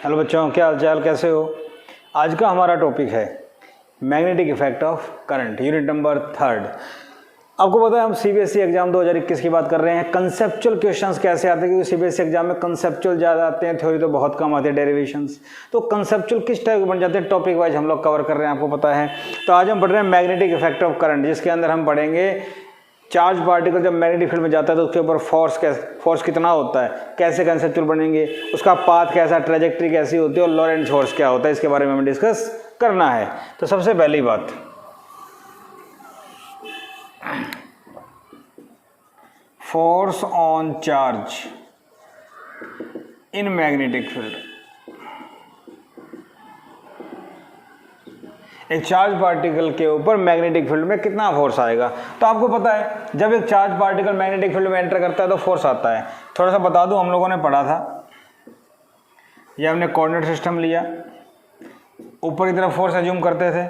Hello बच्चों, क्या हाल चाल, कैसे हो। आज का हमारा टॉपिक है magnetic effect of current, unit number 3। आपको पता है हम सीबीएसई एग्जाम 2021 की बात कर रहे हैं। कंसेप्चुअल क्वेश्चंस कैसे आते हैं, क्योंकि सीबीएसई एग्जाम में कंसेप्चुअल ज़्यादा आते हैं, थ्योरी तो बहुत कम आते हैं, डेरिवेशंस। तो कंसेप्चुअल किस टाइप के बन जाते हैं, टॉपिक वाइज हम लोग कवर कर रहे हैं, आपको पता है। तो आज हम पढ़ रहे हैं मैग्नेटिक इफेक्ट ऑफ करंट, जिसके अंदर हम पढ़ेंगे चार्ज पार्टिकल जब मैग्नेटिक फील्ड में जाता है तो उसके ऊपर फोर्स कितना होता है, कैसे कंसेप्चुअल बनेंगे, उसका पाथ कैसा, ट्रेजेक्ट्री कैसी होती है और लॉरेंट्ज फोर्स क्या होता है, इसके बारे में हमें डिस्कस करना है। तो सबसे पहली बात, force on charge in magnetic field. एक चार्ज पार्टिकल के ऊपर मैग्नेटिक फील्ड में कितना फोर्स आएगा। तो आपको पता है जब एक चार्ज पार्टिकल मैग्नेटिक फील्ड में एंटर करता है तो फोर्स आता है। थोड़ा सा बता दूं, हम लोगों ने पढ़ा था, ये हमने कोऑर्डिनेट सिस्टम लिया, ऊपर की तरफ फोर्स एज्यूम करते थे,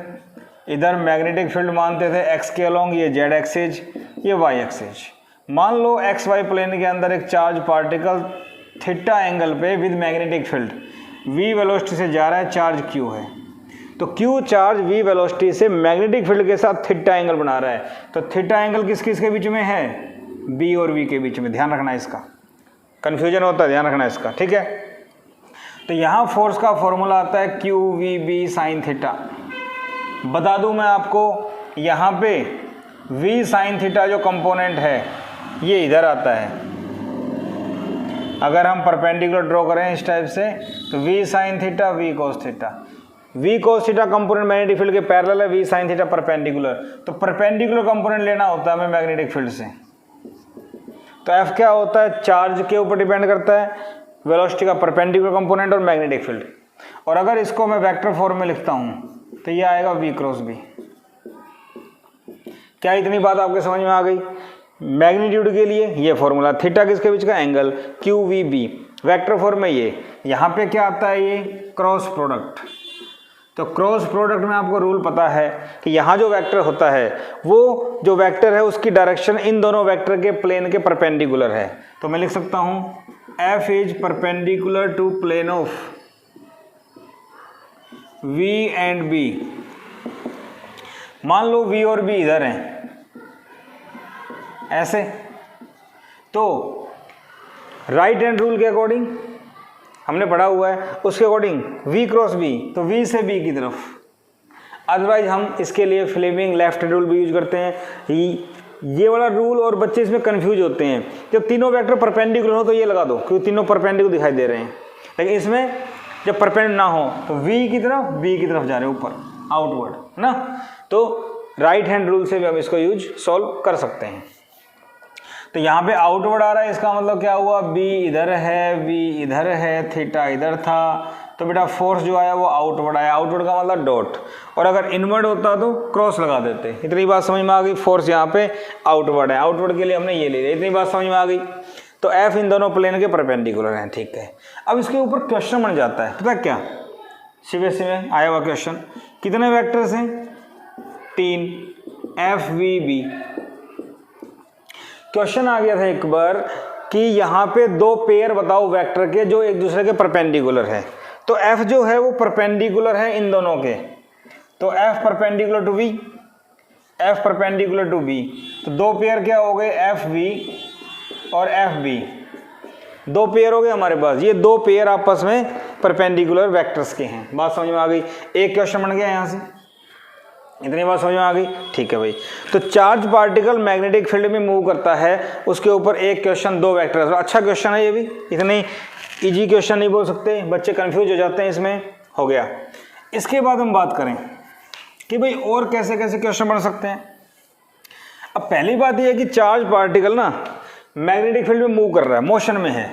इधर मैग्नेटिक फील्ड मानते थे एक्स के अलोंग, ये जेड एक्सिस, ये वाई एक्सिस। मान लो एक्स वाई प्लेन के अंदर एक चार्ज पार्टिकल थीटा एंगल पे with magnetic field v velocity से जा रहा है, चार्ज q है। तो q चार्ज v वेलोसिटी से मैग्नेटिक फील्ड के साथ थीटा एंगल बना रहा है। तो थीटा एंगल किस किस के बीच में है, b और v के बीच में। ध्यान रखना है, इसका कंफ्यूजन होता है, ध्यान रखना है इसका, ठीक है। तो यहाँ फोर्स का फॉर्मूला आता है q v b sine theta. बता दूं मैं आपको, यहाँ पे v साइन थीटा जो कंपोनेंट है ये इधर आता है। अगर हम परपेंडिकुलर ड्रॉ करें इस टाइप से तो v sine theta v cos theta, v cos theta component magnetic field के पैरेलल है, v साइन थीटा परपेंडिकुलर। तो परपेंडिकुलर कंपोनेंट लेना होता है हमें मैग्नेटिक फील्ड से। तो f क्या होता है, चार्ज के ऊपर डिपेंड करता है, वेलोसिटी का परपेंडिकुलर कंपोनेंट और मैग्नेटिक फील्ड। और अगर इसको मैं वेक्टर फॉर्म में लिखता हूँ तो ये आएगा v क्रॉस b। क्या इतनी बात आपके समझ में आ गई। मैग्नीट्यूड के लिए ये फॉर्मूला, थीटा किसके बीच का angle Q V B, vector form में ये, यहाँ पे क्या आता है, ये क्रॉस प्रोडक्ट। तो क्रॉस प्रोडक्ट में आपको रूल पता है कि यहाँ जो वेक्टर होता है वो जो वेक्टर है उसकी डायरेक्शन इन दोनों वेक्टर के प्लेन के परपेंडिकुलर है। तो मैं लिख सकता हूँ F is perpendicular to plane of V and B. मान लो वी और बी इधर हैं ऐसे, तो राइट हैंड रूल के अकॉर्डिंग हमने पढ़ा हुआ है, उसके अकॉर्डिंग v क्रॉस b, तो v से b की तरफ। अदरवाइज हम इसके लिए फ्लेमिंग लेफ्ट रूल भी यूज करते हैं, ये वाला रूल, और बच्चे इसमें कंफ्यूज होते हैं। जब तीनों वेक्टर परपेंडिकुलर हो तो ये लगा दो, क्योंकि तीनों परपेंडिकुलर दिखाई दे रहे हैं। लेकिन इसमें जब परपेंडिकुलर ना हो तो v की तरफ b की तरफ जा रहे हैं, ऊपर आउटवर्ड, है ना। तो राइट हैंड रूल से भी हम इसको यूज सॉल्व कर सकते हैं। तो यहाँ पे आउटवर्ड आ रहा है, इसका मतलब क्या हुआ, b इधर है, v इधर है, थीटा इधर था, तो बेटा फोर्स जो आया वो आउटवर्ड आया। आउटवर्ड का मतलब डॉट, और अगर इनवर्ड होता तो क्रॉस लगा देते। इतनी बात समझ में आ गई। फोर्स यहाँ पे आउटवर्ड है, आउटवर्ड के लिए हमने ये ले लिया। इतनी बात समझ में आ गई। तो f इन दोनों प्लेन के परपेंडिकुलर हैं, ठीक है। अब इसके ऊपर क्वेश्चन बन जाता है, पता क्या, सीबीएसई में आया हुआ क्वेश्चन। कितने वैक्टर्स हैं, 3, f v b। क्वेश्चन आ गया था एक बार कि यहाँ पे दो पेयर बताओ वेक्टर के जो एक दूसरे के परपेंडिकुलर है। तो f जो है वो परपेंडिकुलर है इन दोनों के, तो f perpendicular to v, f perpendicular to b। तो दो पेयर क्या हो गए, एफ वी और एफ बी, दो पेयर हो गए हमारे पास। ये दो पेयर आपस में परपेंडिकुलर वेक्टर्स के हैं। बात समझ में आ गई। एक क्वेश्चन बन गया यहाँ से, इतनी बात समझ में आ गई, ठीक है भाई। तो चार्ज पार्टिकल मैग्नेटिक फील्ड में मूव करता है, उसके ऊपर एक क्वेश्चन, दो वेक्टर। अच्छा क्वेश्चन है ये भी, इतने इजी क्वेश्चन नहीं बोल सकते, बच्चे कंफ्यूज हो जाते हैं इसमें, हो गया। इसके बाद हम बात करें कि भाई और कैसे कैसे क्वेश्चन बन सकते हैं। अब पहली बात यह है कि चार्ज पार्टिकल ना मैग्नेटिक फील्ड में मूव कर रहा है, मोशन में है,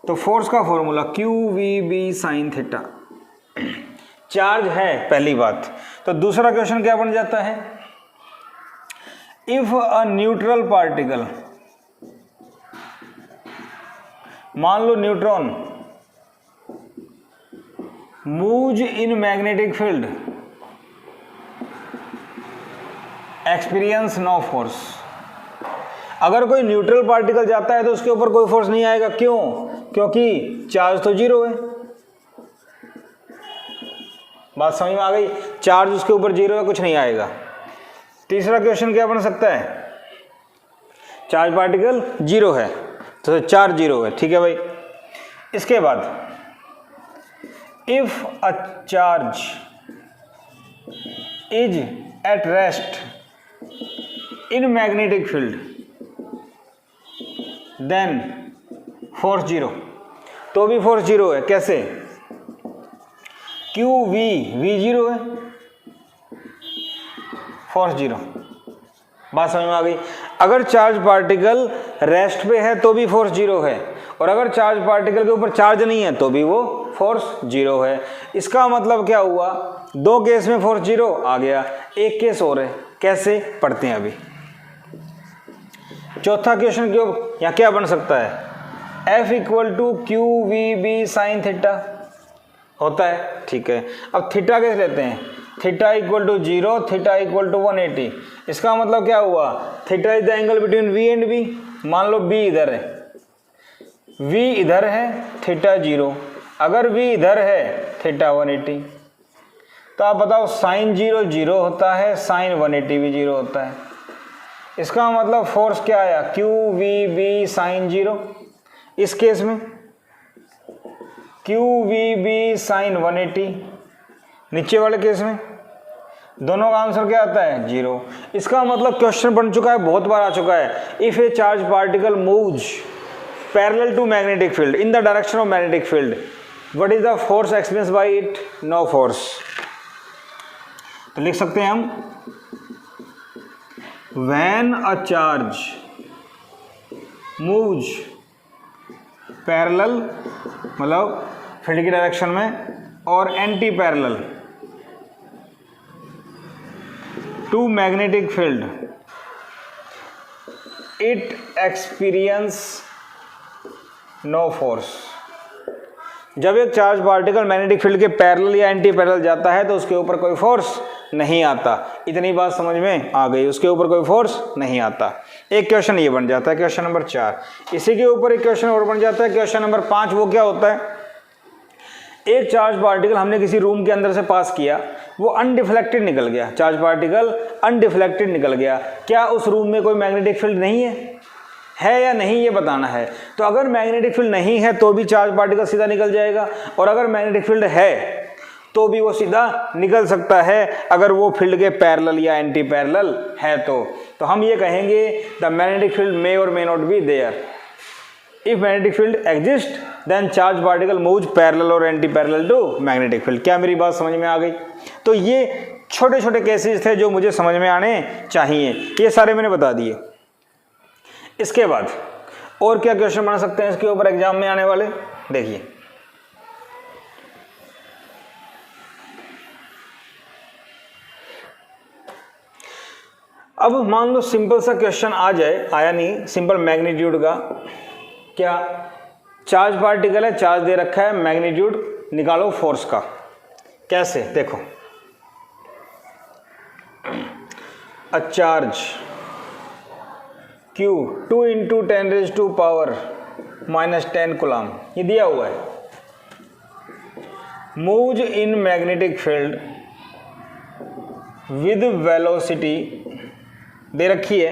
तो फोर्स का formula Q V B sine theta. Charge है पहली बात। तो दूसरा क्वेश्चन क्या बन जाता है, इफ अ न्यूट्रल पार्टिकल, मान लो neutron, moves in magnetic field, experience no force. अगर कोई न्यूट्रल पार्टिकल जाता है तो उसके ऊपर कोई फोर्स नहीं आएगा। क्यों? क्योंकि चार्ज तो जीरो है। बात समझ में आ गई। चार्ज उसके ऊपर 0 है, कुछ नहीं आएगा। तीसरा क्वेश्चन क्या बन सकता है, चार्ज पार्टिकल 0 है तो चार्ज 0 है, ठीक है भाई। इसके बाद if a charge is at rest in magnetic field then force 0, तो भी फोर्स 0 है। कैसे, क्यू वी 0 है, फोर्स 0। बात समझ में आ गई। अगर चार्ज पार्टिकल रेस्ट पे है तो भी फोर्स 0 है, और अगर चार्ज पार्टिकल के ऊपर चार्ज नहीं है तो भी वो फोर्स 0 है। इसका मतलब क्या हुआ, दो केस में फोर्स 0 आ गया, एक केस और है, कैसे पढ़ते हैं अभी। चौथा क्वेश्चन क्यों या क्या बन सकता है, F equal to Q V B sine theta होता है, ठीक है। अब थीटा कैसे लेते हैं, theta equal to 0, theta equal to 180। इसका मतलब क्या हुआ, theta is the angle between V and B। मान लो B इधर है, V इधर है, थीटा 0। अगर V इधर है, थीटा 180। तो आप बताओ साइन 0 0 होता है, साइन 180 भी 0 होता है। इसका मतलब फोर्स क्या आया, क्यू वी बी साइन 0। इस केस में क्यू वी बी साइन 180, नीचे वाले केस में दोनों का आंसर क्या आता है, 0। इसका मतलब क्वेश्चन बन चुका है, बहुत बार आ चुका है। If a charge particle moves parallel to magnetic field in the direction of magnetic field, what is the force experience by it, no force. तो लिख सकते हैं हम, when a charge moves parallel मतलब फील्ड की डायरेक्शन में और anti parallel to magnetic field, it experience no force. जब एक चार्ज पार्टिकल मैग्नेटिक फील्ड के पैरेलल या एंटी पैरेलल जाता है तो उसके ऊपर कोई फोर्स नहीं आता। इतनी बात समझ में आ गई, उसके ऊपर कोई फोर्स नहीं आता। एक क्वेश्चन ये बन जाता है, क्वेश्चन नंबर 4। इसी के ऊपर एक क्वेश्चन और बन जाता है, क्वेश्चन नंबर 5। वो क्या होता है, एक चार्ज पार्टिकल हमने किसी रूम के अंदर से पास किया, वो अनडिफ्लेक्टेड निकल गया, चार्ज पार्टिकल अनडिफ्लेक्टेड निकल गया। क्या उस रूम में कोई मैग्नेटिक फील्ड नहीं है या नहीं, ये बताना है। तो अगर मैग्नेटिक फील्ड नहीं है तो भी चार्ज पार्टिकल सीधा निकल जाएगा, और अगर मैग्नेटिक फील्ड है तो भी वो सीधा निकल सकता है, अगर वो फील्ड के पैरेलल या एंटी पैरेलल है तो हम ये कहेंगे the magnetic field may or may not be there. If magnetic field exist then charge particle moves parallel or anti parallel to magnetic field. क्या मेरी बात समझ में आ गई। तो ये छोटे छोटे केसेस थे जो मुझे समझ में आने चाहिए, ये सारे मैंने बता दिए। इसके बाद और क्या क्वेश्चन बना सकते हैं इसके ऊपर एग्जाम में आने वाले, देखिए। अब मान लो सिंपल सा क्वेश्चन आ जाए, आया नहीं, सिंपल मैग्नीट्यूड का। क्या चार्ज पार्टिकल है, चार्ज दे रखा है, मैग्नीट्यूड निकालो फोर्स का। कैसे, देखो, अ चार्ज Q 2 × 10⁻⁻10 कूलम, ये दिया हुआ है। Moves in magnetic field with velocity दे रखी है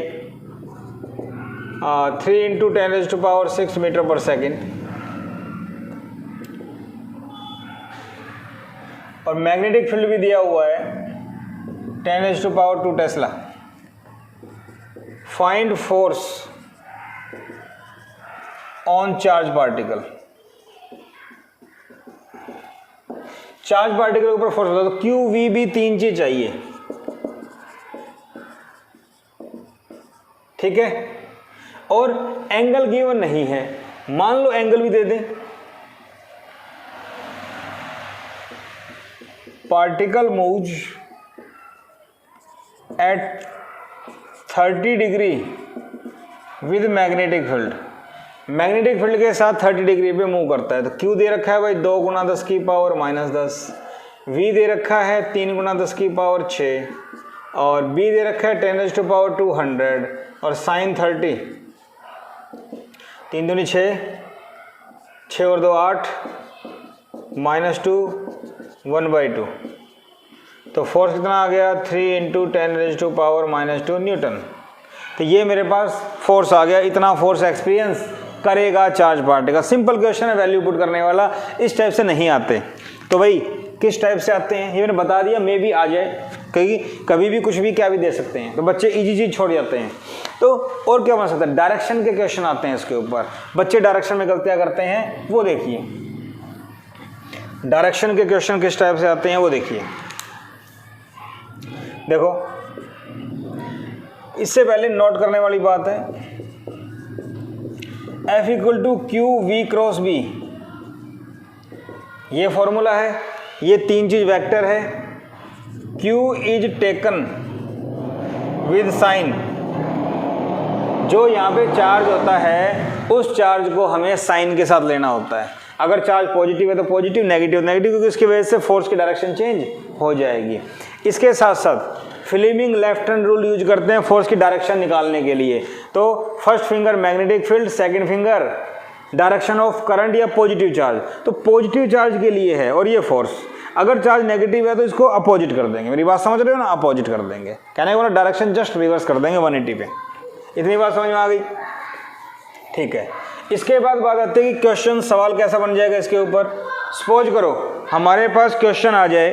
3 × 10⁻6 मीटर पर सेकेंड, और मैग्नेटिक फील्ड भी दिया हुआ है 10⁻² Tesla. Find force on charge particle. Charge particle के ऊपर फोर्स होता है तो क्यू वी बी 3 चीज चाहिए, ठीक है। और एंगल गिवन नहीं है, मान लो एंगल भी दे दें। Particle moves eight 30 degree with magnetic field, magnetic field के साथ 30 डिग्री पे मूव करता है। तो क्यू दे रखा है भाई 2 × 10⁻−10, वी दे रखा है 3 × 10⁻6, और बी दे रखा है 10⁻²00, और साइन 30, 3 दूनी 6, 6 और 2 8, -2, 1/2। तो फोर्स कितना आ गया 3 × 10⁻⁻² न्यूटन। तो ये मेरे पास फोर्स आ गया, इतना फोर्स एक्सपीरियंस करेगा चार्ज पार्टिकल। सिंपल क्वेश्चन है, वैल्यू पुट करने वाला। इस टाइप से नहीं आते। तो भाई किस टाइप से आते हैं ये मैंने बता दिया, मे भी आ जाए, क्योंकि कभी भी कुछ भी क्या भी दे सकते हैं, तो बच्चे इजी चीज छोड़ जाते हैं। तो और क्या बन सकता है, डायरेक्शन के क्वेश्चन आते हैं इसके ऊपर। बच्चे डायरेक्शन में गलतियां करते हैं, वो देखिए डायरेक्शन के क्वेश्चन किस टाइप से आते हैं वो देखिए। देखो इससे पहले नोट करने वाली बात है, F = QV×B, ये फॉर्मूला है, ये तीन चीज वेक्टर है। Q is taken with sine, जो यहाँ पे चार्ज होता है उस चार्ज को हमें साइन के साथ लेना होता है। अगर चार्ज पॉजिटिव है तो पॉजिटिव, नेगेटिव नेगेटिव, क्योंकि इसकी वजह से फोर्स की डायरेक्शन चेंज हो जाएगी। इसके साथ साथ Fleming left hand rule use करते हैं फोर्स की डायरेक्शन निकालने के लिए। तो first finger magnetic field, second finger direction of current या पॉजिटिव चार्ज। तो पॉजिटिव चार्ज के लिए है और ये फोर्स, अगर चार्ज नेगेटिव है तो इसको अपोजिट कर देंगे। मेरी बात समझ रहे हो ना, अपोजिट कर देंगे, कहने का मतलब डायरेक्शन जस्ट रिवर्स कर देंगे 180 पे। इतनी बात समझ में आ गई? ठीक है। इसके बाद बात आती है कि क्वेश्चन, सवाल कैसा बन जाएगा इसके ऊपर। सपोज करो हमारे पास क्वेश्चन आ जाए,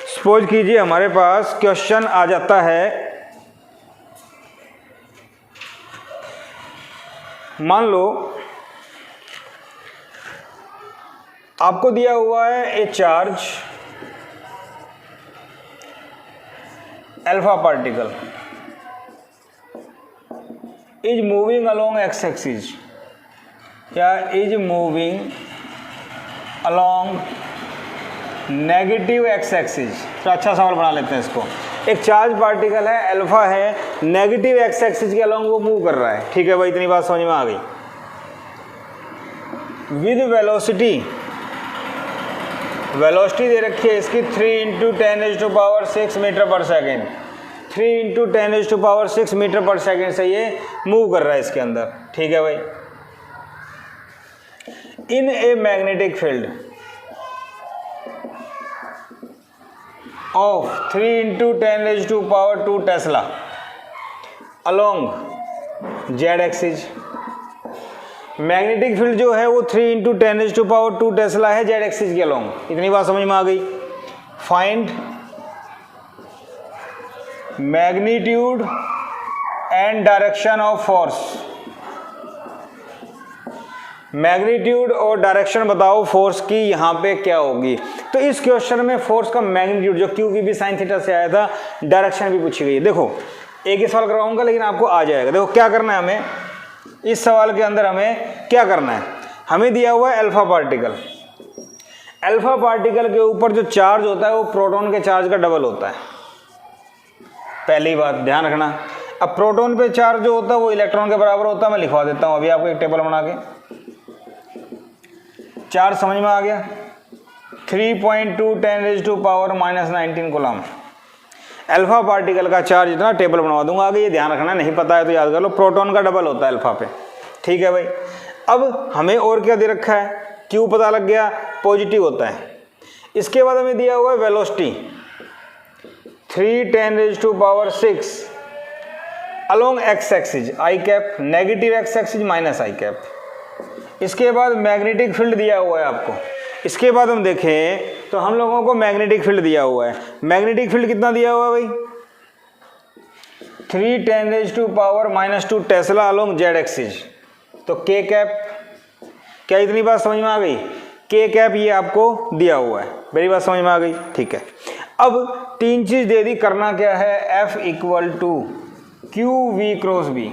सपोज कीजिए हमारे पास क्वेश्चन आ जाता है, मान लो आपको दिया हुआ है a charge alpha particle is moving along X axis या is moving along negative X axis. तो अच्छा सवाल बना लेते हैं इसको। एक चार्ज पार्टिकल है, अल्फा है, नेगेटिव एक्स एक्सिस के अलोंग वो मूव कर रहा है। ठीक है भाई, इतनी बात समझ में आ गई। विद वेलोसिटी दे रखी है इसकी 3 × 10⁻⁶ मीटर पर सेकेंड। 3 × 10⁻⁶ मीटर पर सेकेंड से ये मूव कर रहा है इसके अंदर। ठीक है भाई। In a magnetic field of 3 × 10⁻² tesla along z axis. Magnetic field जो है वो 3 × 10⁻² टेस्ला है z एक्सिस के अलोंग। इतनी बात समझ में आ गई। Find magnitude and direction of force. Magnitude और डायरेक्शन बताओ फोर्स की यहाँ पे क्या होगी। तो इस क्वेश्चन में फोर्स का मैग्नीट्यूड जो QV sin थीटा से आया था, डायरेक्शन भी पूछी गई है। देखो एक ही सवाल करवाऊंगा लेकिन आपको आ जाएगा। देखो क्या करना है हमें, इस सवाल के अंदर हमें क्या करना है, हमें दिया हुआ है अल्फा पार्टिकल। अल्फा पार्टिकल के ऊपर जो चार्ज होता है वो प्रोटॉन के चार्ज का डबल होता है। पहली बात ध्यान रखना। अब प्रोटॉन पे चार्ज जो होता है वो इलेक्ट्रॉन के बराबर होता है। मैं लिखवा देता हूँ अभी आपको एक टेबल बना के। चार्ज समझ में आ गया, 3.2 10⁻⁻19 कूलम। अल्फा पार्टिकल का चार्ज इतना, टेबल बनवा दूंगा आगे, ये ध्यान रखना, नहीं पता है तो याद कर लो। प्रोटॉन का डबल होता है अल्फा पे। ठीक है भाई। अब हमें और क्या दे रखा है, क्यू पता लग गया, पॉजिटिव होता है। इसके बाद हमें दिया हुआ है velocity 3 10⁻⁶ along X axis, I cap, negative X axis minus I cap. इसके बाद मैग्नेटिक फील्ड दिया हुआ है आपको। इसके बाद हम देखें तो हम लोगों को मैग्नेटिक फील्ड दिया हुआ है। मैग्नेटिक फील्ड कितना दिया हुआ है भाई, 3 10⁻⁻² टेस्ला अलोंग जेड एक्सिस। तो के कैप, क्या इतनी बात समझ में आ गई? के कैप ये आपको दिया हुआ है। मेरी बात समझ में आ गई? ठीक है। अब तीन चीज दे दी, करना क्या है, F = QV×B।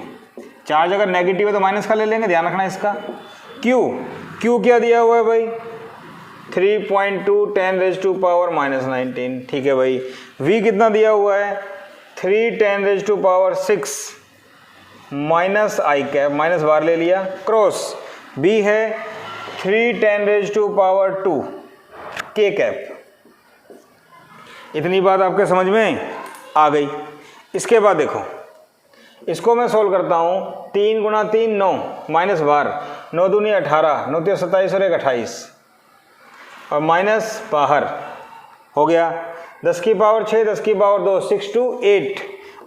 चार्ज अगर नेगेटिव है तो माइनस का ले लेंगे, ध्यान रखना इसका। क्यू क्या दिया हुआ है भाई, 3.2 10⁻⁻19। ठीक है भाई। V कितना दिया हुआ है, 3 10⁻⁶ माइनस आई कैप, माइनस बार ले लिया, क्रॉस B है 3 10⁻² के कैप। इतनी बात आपके समझ में आ गई। इसके बाद देखो, इसको मैं सोल्व करता हूँ। 3 × 3 9 माइनस बार, 9 दूनी 18, 9 27 और 1 28 और माइनस बाहर हो गया। 10 की पावर 6, 10 की पावर 2, 6 to 8,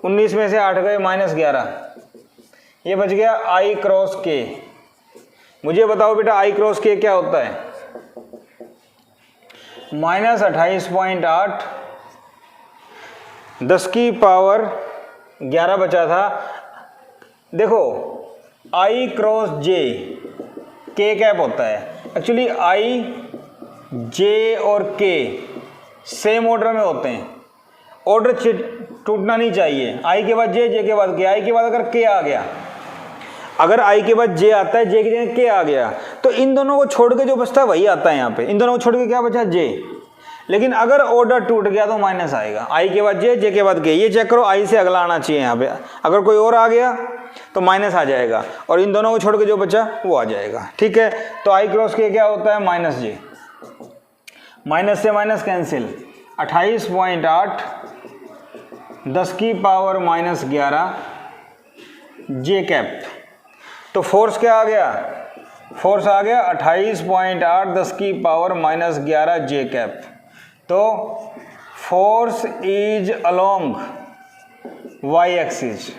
19 में से 8 गए -11, ये बच गया I क्रॉस K। मुझे बताओ बेटा I क्रॉस K क्या होता है? -28.8, 10 की पावर 11 बचा था। देखो I cross J K cap होता है। एक्चुअली I, J और K सेम ऑर्डर में होते हैं, ऑर्डर टूटना नहीं चाहिए। I के बाद J, J के बाद K, I के बाद अगर K आ गया, अगर I के बाद J आता है, J की जगह K आ गया, तो इन दोनों को छोड़ के जो बचता है वही आता है यहाँ पे। इन दोनों को छोड़ के क्या बचा? J। लेकिन अगर ऑर्डर टूट गया तो माइनस आएगा। I के बाद J, J के बाद K। ये चेक करो, I से अगला आना चाहिए यहाँ पे। अगर कोई और आ गया तो माइनस आ जाएगा, और इन दोनों को छोड़ के जो बचा वो आ जाएगा। ठीक है, तो I क्रॉस K क्या होता है? -J। माइनस से माइनस कैंसिल, 28.8, 10 की पावर -11 J कैप। तो फोर्स क्या आ गया? फोर्स आ गया 28.8, 10 की पावर -11 J कैप। तो force is along y axis,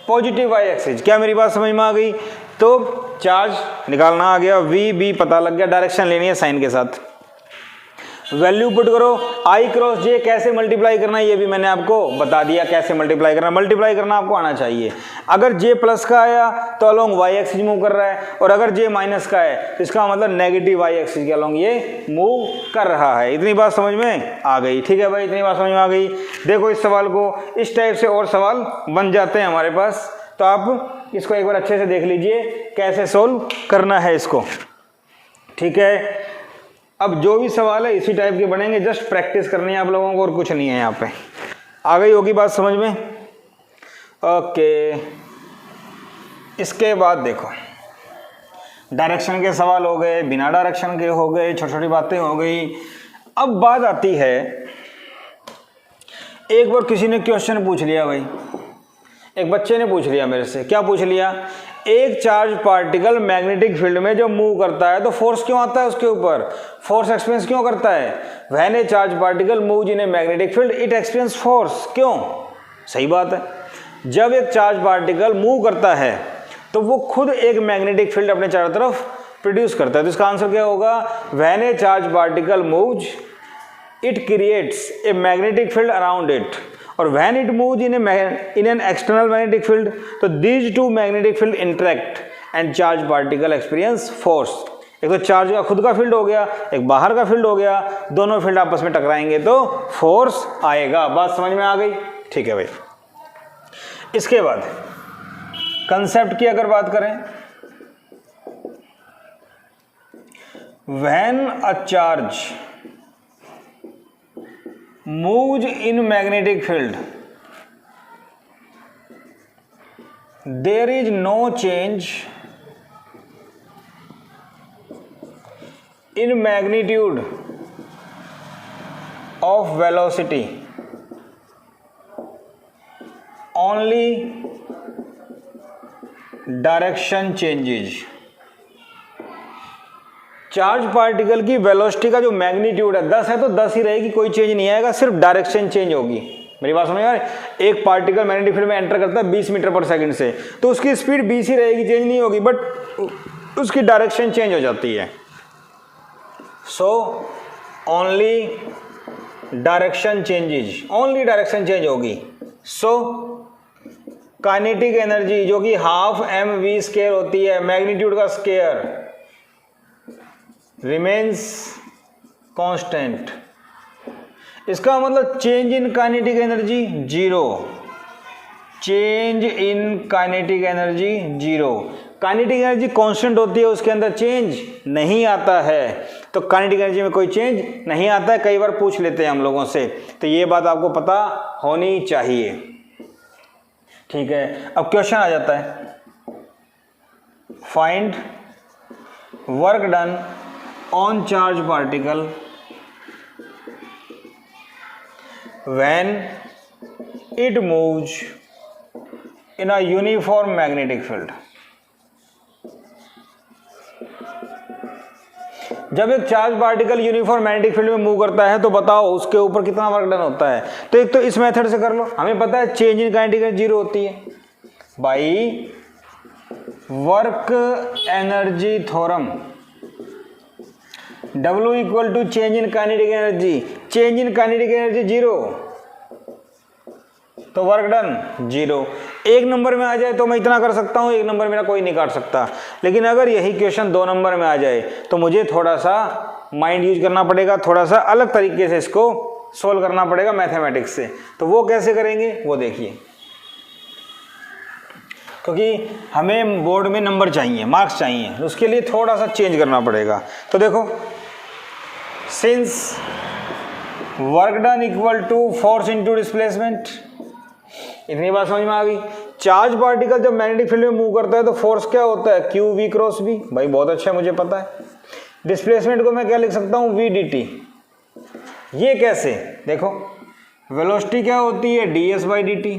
positive y axis. क्या मेरी बात समझ में आ गई? तो चार्ज निकालना आ गया, V B पता लग गया, डायरेक्शन लेनी है साइन के साथ। वैल्यू पुट करो, I क्रॉस J कैसे मल्टीप्लाई करना है ये भी मैंने आपको बता दिया, कैसे मल्टीप्लाई करना। मल्टीप्लाई करना आपको आना चाहिए। अगर J प्लस का आया तो अलोंग y एक्सिस मूव कर रहा है, और अगर J माइनस का है तो इसका मतलब नेगेटिव y एक्सिस के अलोंग ये मूव कर रहा है। इतनी बात समझ में आ गई? ठीक है भाई, इतनी बात समझ में आ गई। देखो इस सवाल को, इस टाइप से और सवाल बन जाते हैं हमारे पास, तो आप इसको एक बार अच्छे से देख लीजिए कैसे सोल्व करना है इसको। ठीक है, अब जो भी सवाल है इसी टाइप के बनेंगे, जस्ट प्रैक्टिस करनी है आप लोगों को और कुछ नहीं है। यहाँ पे आ गई होगी बात समझ में? ओके, इसके बाद देखो डायरेक्शन के सवाल हो गए, बिना डायरेक्शन के हो गए, छोटी छोटी बातें हो गई। अब बात आती है, एक बार किसी ने क्वेश्चन पूछ लिया भाई, एक बच्चे ने पूछ लिया मेरे से। क्या पूछ लिया? एक चार्ज पार्टिकल मैग्नेटिक फील्ड में जब मूव करता है तो फोर्स क्यों आता है उसके ऊपर? फोर्स एक्सपीरियंस क्यों करता है? When A charge particle moves in a magnetic field it experience force. क्यों? सही बात है, जब एक चार्ज पार्टिकल मूव करता है तो वो खुद एक मैग्नेटिक फील्ड अपने चारों तरफ प्रोड्यूस करता है। तो इसका आंसर क्या होगा? When A charge particle moves it creates a magnetic field around it, और when it moves in an external magnetic field, तो these two magnetic field interact and charge particle experience force। एक तो charge का खुद का field हो गया, एक बाहर का फील्ड हो गया, दोनों फील्ड आपस में टकराएंगे तो फोर्स आएगा। बात समझ में आ गई? ठीक है भाई। इसके बाद कंसेप्ट की अगर बात करें, when a charge moves in magnetic field there is no change in magnitude of velocity, only direction changes। Charge particle की वेलोसिटी का जो मैग्नीट्यूड है 10 है तो 10 ही रहेगी, कोई चेंज नहीं आएगा, सिर्फ डायरेक्शन चेंज होगी। मेरी बात समझ यार, एक पार्टिकल मैग्नेटिक फील्ड में एंटर करता है 20 मीटर पर सेकंड से, तो उसकी स्पीड 20 ही रहेगी, चेंज नहीं होगी, बट उसकी डायरेक्शन चेंज हो जाती है। So only direction changes, only direction change होगी। सो काइनेटिक एनर्जी जो कि हाफ mv² होती है, मैग्नीट्यूड का स्क्वायर, रिमेन्स कांस्टेंट। इसका मतलब change in kinetic energy zero, change in kinetic energy zero. Kinetic energy constant होती है, उसके अंदर चेंज नहीं आता है, तो काइनेटिक एनर्जी में कोई चेंज नहीं आता है। कई बार पूछ लेते हैं हम लोगों से, तो ये बात आपको पता होनी चाहिए। ठीक है, अब क्वेश्चन आ जाता है, find work done on charge particle when it moves in a uniform magnetic field। जब एक charge particle uniform magnetic field में मूव करता है तो बताओ उसके ऊपर कितना वर्क डन होता है। तो एक तो इस मेथड से कर लो, हमें पता है चेंज इन काइनेटिक एनर्जी 0 होती है by work energy theorem. W equal to change in kinetic energy, change in kinetic energy 0 तो वर्क डन 0। एक नंबर में आ जाए तो मैं इतना कर सकता हूं, एक नंबर मेरा कोई नहीं काट सकता। लेकिन अगर यही क्वेश्चन 2 नंबर में आ जाए तो मुझे थोड़ा सा माइंड यूज करना पड़ेगा, थोड़ा सा अलग तरीके से इसको सोल्व करना पड़ेगा मैथमेटिक्स से। तो वो कैसे करेंगे वो देखिए, क्योंकि हमें बोर्ड में नंबर चाहिए, मार्क्स चाहिए, उसके लिए थोड़ा सा चेंज करना पड़ेगा। तो देखो, since work done equal to force into displacement, इतनी बात समझ में आ गई। चार्ज पार्टिकल जब मैग्नेटिक फील्ड में मूव करता है तो फोर्स क्या होता है, क्यू वी क्रॉस बी। भाई बहुत अच्छा, मुझे पता है। डिस्प्लेसमेंट को मैं क्या लिख सकता हूँ, वी डी टी। ये कैसे, देखो वेलोसिटी क्या होती है, D S by D T,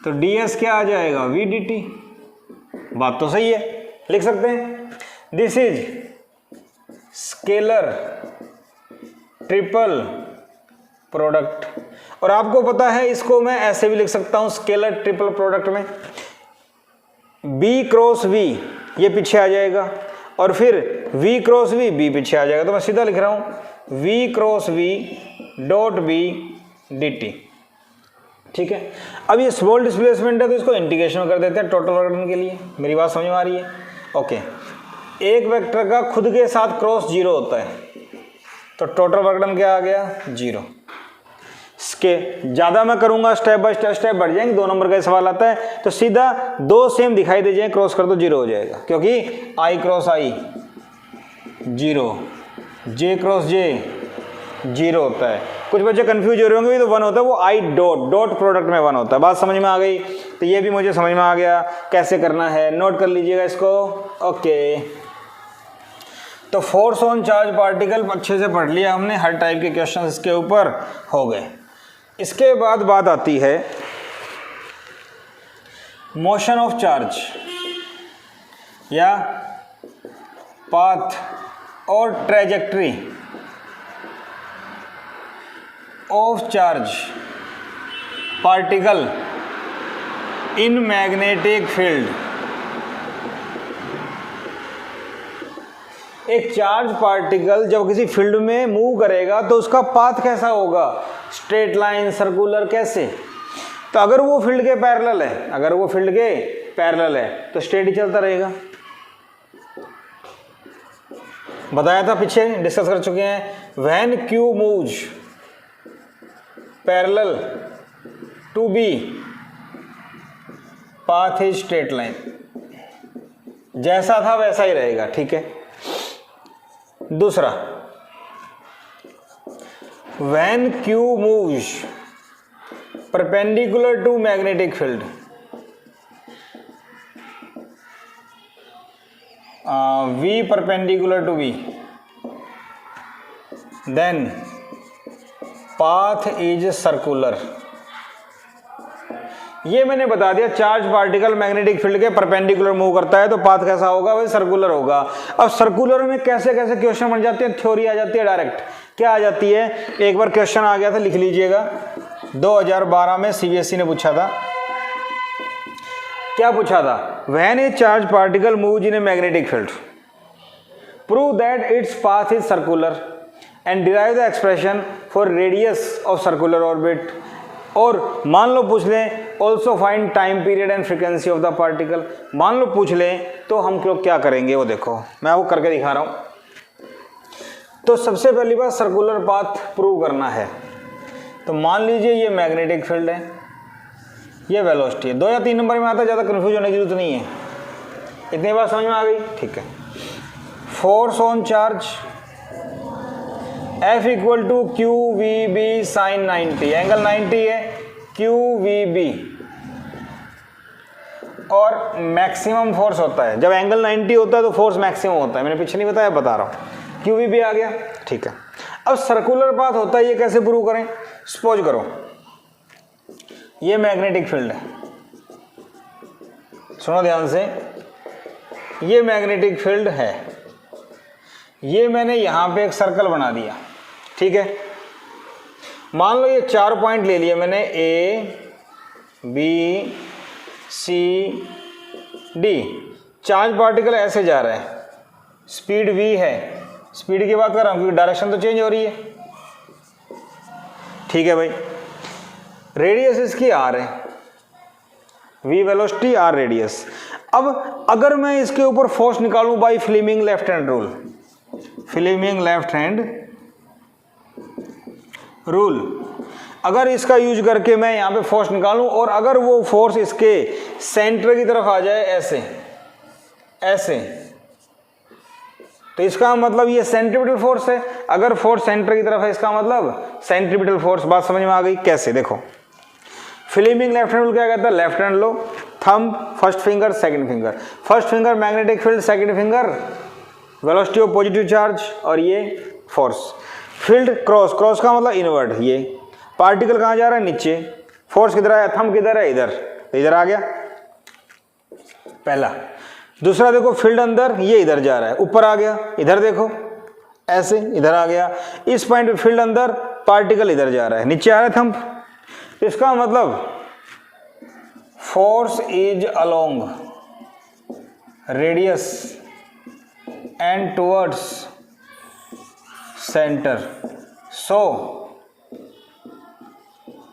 तो डी एस क्या आ जाएगा, वी डी टी। बात तो सही है, लिख सकते हैं। This is scalar triple product. और आपको पता है इसको मैं ऐसे भी लिख सकता हूं स्केलर ट्रिपल प्रोडक्ट में, B क्रॉस V ये पीछे आ जाएगा और फिर V क्रॉस V B पीछे आ जाएगा। तो मैं सीधा लिख रहा हूं V cross V dot B dt। ठीक है, अब ये स्मॉल डिस्प्लेसमेंट है तो इसको इंटीग्रेशन कर देते हैं टोटल वर्क डन के लिए। मेरी बात समझ में आ रही है? ओके, एक वेक्टर का खुद के साथ क्रॉस 0 होता है तो टोटल वर्क डन क्या आ गया, 0। इसके ज़्यादा मैं करूंगा, स्टेप बाय स्टेप बढ़ जाएंगे। 2 नंबर का सवाल आता है तो सीधा 2 सेम दिखाई दे जाए, क्रॉस कर दो 0 हो जाएगा, क्योंकि I cross I 0, J cross J 0 होता है। कुछ बच्चे कंफ्यूज हो रहे होंगे, तो 1 होता है, वो I डॉट प्रोडक्ट में 1 होता है। बात समझ में आ गई? तो ये भी मुझे समझ में आ गया कैसे करना है, नोट कर लीजिएगा इसको। ओके, तो फोर्स ऑन चार्ज पार्टिकल अच्छे से पढ़ लिया हमने, हर टाइप के क्वेश्चन इसके ऊपर हो गए। इसके बाद बात आती है मोशन ऑफ चार्ज या पाथ और trajectory of charge particle in magnetic field. एक चार्ज पार्टिकल जब किसी फील्ड में मूव करेगा तो उसका पाथ कैसा होगा, स्ट्रेट लाइन, सर्कुलर, कैसे? तो अगर वो फील्ड के पैरेलल है, अगर वो फील्ड के पैरेलल है तो स्ट्रेट ही चलता रहेगा। बताया था, पीछे डिस्कस कर चुके हैं। When Q moves parallel to B path is straight line, जैसा था वैसा ही रहेगा। ठीक है, दूसरा, when Q moves perpendicular to magnetic field, V perpendicular to V, then path is circular। ये मैंने बता दिया, चार्ज पार्टिकल मैग्नेटिक फील्ड के परपेंडिकुलर मूव करता है तो पाथ कैसा होगा, वही सर्कुलर होगा। अब सर्कुलर में कैसे कैसे क्वेश्चन बन जाते हैं, थ्योरी आ जाती है डायरेक्ट। क्या आ जाती है, एक बार क्वेश्चन आ गया था, लिख लीजिएगा, 2012 में CBSE ने पूछा था। क्या पूछा था, when A charge particle moves in a magnetic field prove that its path is circular and derive the expression for radius of circular orbit. और मान लो पूछ लें also find time period and frequency of the particle. मान लो पूछ लें तो हम लोग क्या करेंगे वो देखो, मैं वो करके दिखा रहा हूं। तो सबसे पहली बात सर्कुलर पाथ प्रूव करना है। तो मान लीजिए ये मैग्नेटिक फील्ड है, ये वेलोसिटी है। 2 या 3 नंबर में आता है, ज़्यादा कन्फ्यूज होने की जरूरत नहीं है। इतनी बात समझ में आ गई? ठीक है। Force on charge F equal to Q V B sine 90, angle 90 है, क्यू वी बी। और मैक्सिमम फोर्स होता है, जब एंगल 90 होता है तो फोर्स मैक्सिमम होता है। मैंने पीछे नहीं बताया, बता रहा हूँ। क्यू वी बी आ गया, ठीक है। अब सर्कुलर पाथ होता है, ये कैसे प्रूव करें? सपोज करो ये मैग्नेटिक फील्ड है, सुनो ध्यान से, ये मैग्नेटिक फील्ड है, ये मैंने यहाँ पे एक सर्कल बना दिया, ठीक है। मान लो ये 4 पॉइंट ले लिए मैंने, A B C D. Charge particle ऐसे जा रहा है, स्पीड v है, स्पीड की बात कर रहा हूँ क्योंकि डायरेक्शन तो चेंज हो रही है, ठीक है भाई। रेडियस इसकी r है, v वेलोसिटी r रेडियस। अब अगर मैं इसके ऊपर फोर्स निकालूं by Fleming left hand rule, Fleming left hand rule, अगर इसका यूज करके मैं यहाँ पे फोर्स निकालूं और अगर वो फोर्स इसके सेंटर की तरफ आ जाए ऐसे ऐसे, तो इसका मतलब ये सेंट्रीपिटल फोर्स है। अगर फोर्स सेंटर की तरफ है इसका मतलब सेंट्रीपिटल फोर्स। बात समझ में आ गई? कैसे? देखो, फ्लेमिंग लेफ्ट हैंड रूल क्या कहता है? Left hand low, thumb, first finger, second finger. First finger magnetic field, second finger velocity of positive charge, और ये फोर्स। फील्ड क्रॉस, क्रॉस का मतलब इनवर्ड। ये पार्टिकल कहाँ जा रहा है? नीचे। फोर्स किधर है? थंब किधर है? इधर। इधर आ गया पहला। दूसरा देखो, फील्ड अंदर, ये इधर जा रहा है, ऊपर आ गया। इधर देखो ऐसे, इधर आ गया। इस पॉइंट पे फील्ड अंदर, पार्टिकल इधर जा रहा है, नीचे आ रहा है थंब। इसका मतलब force is along radius and towards centre. So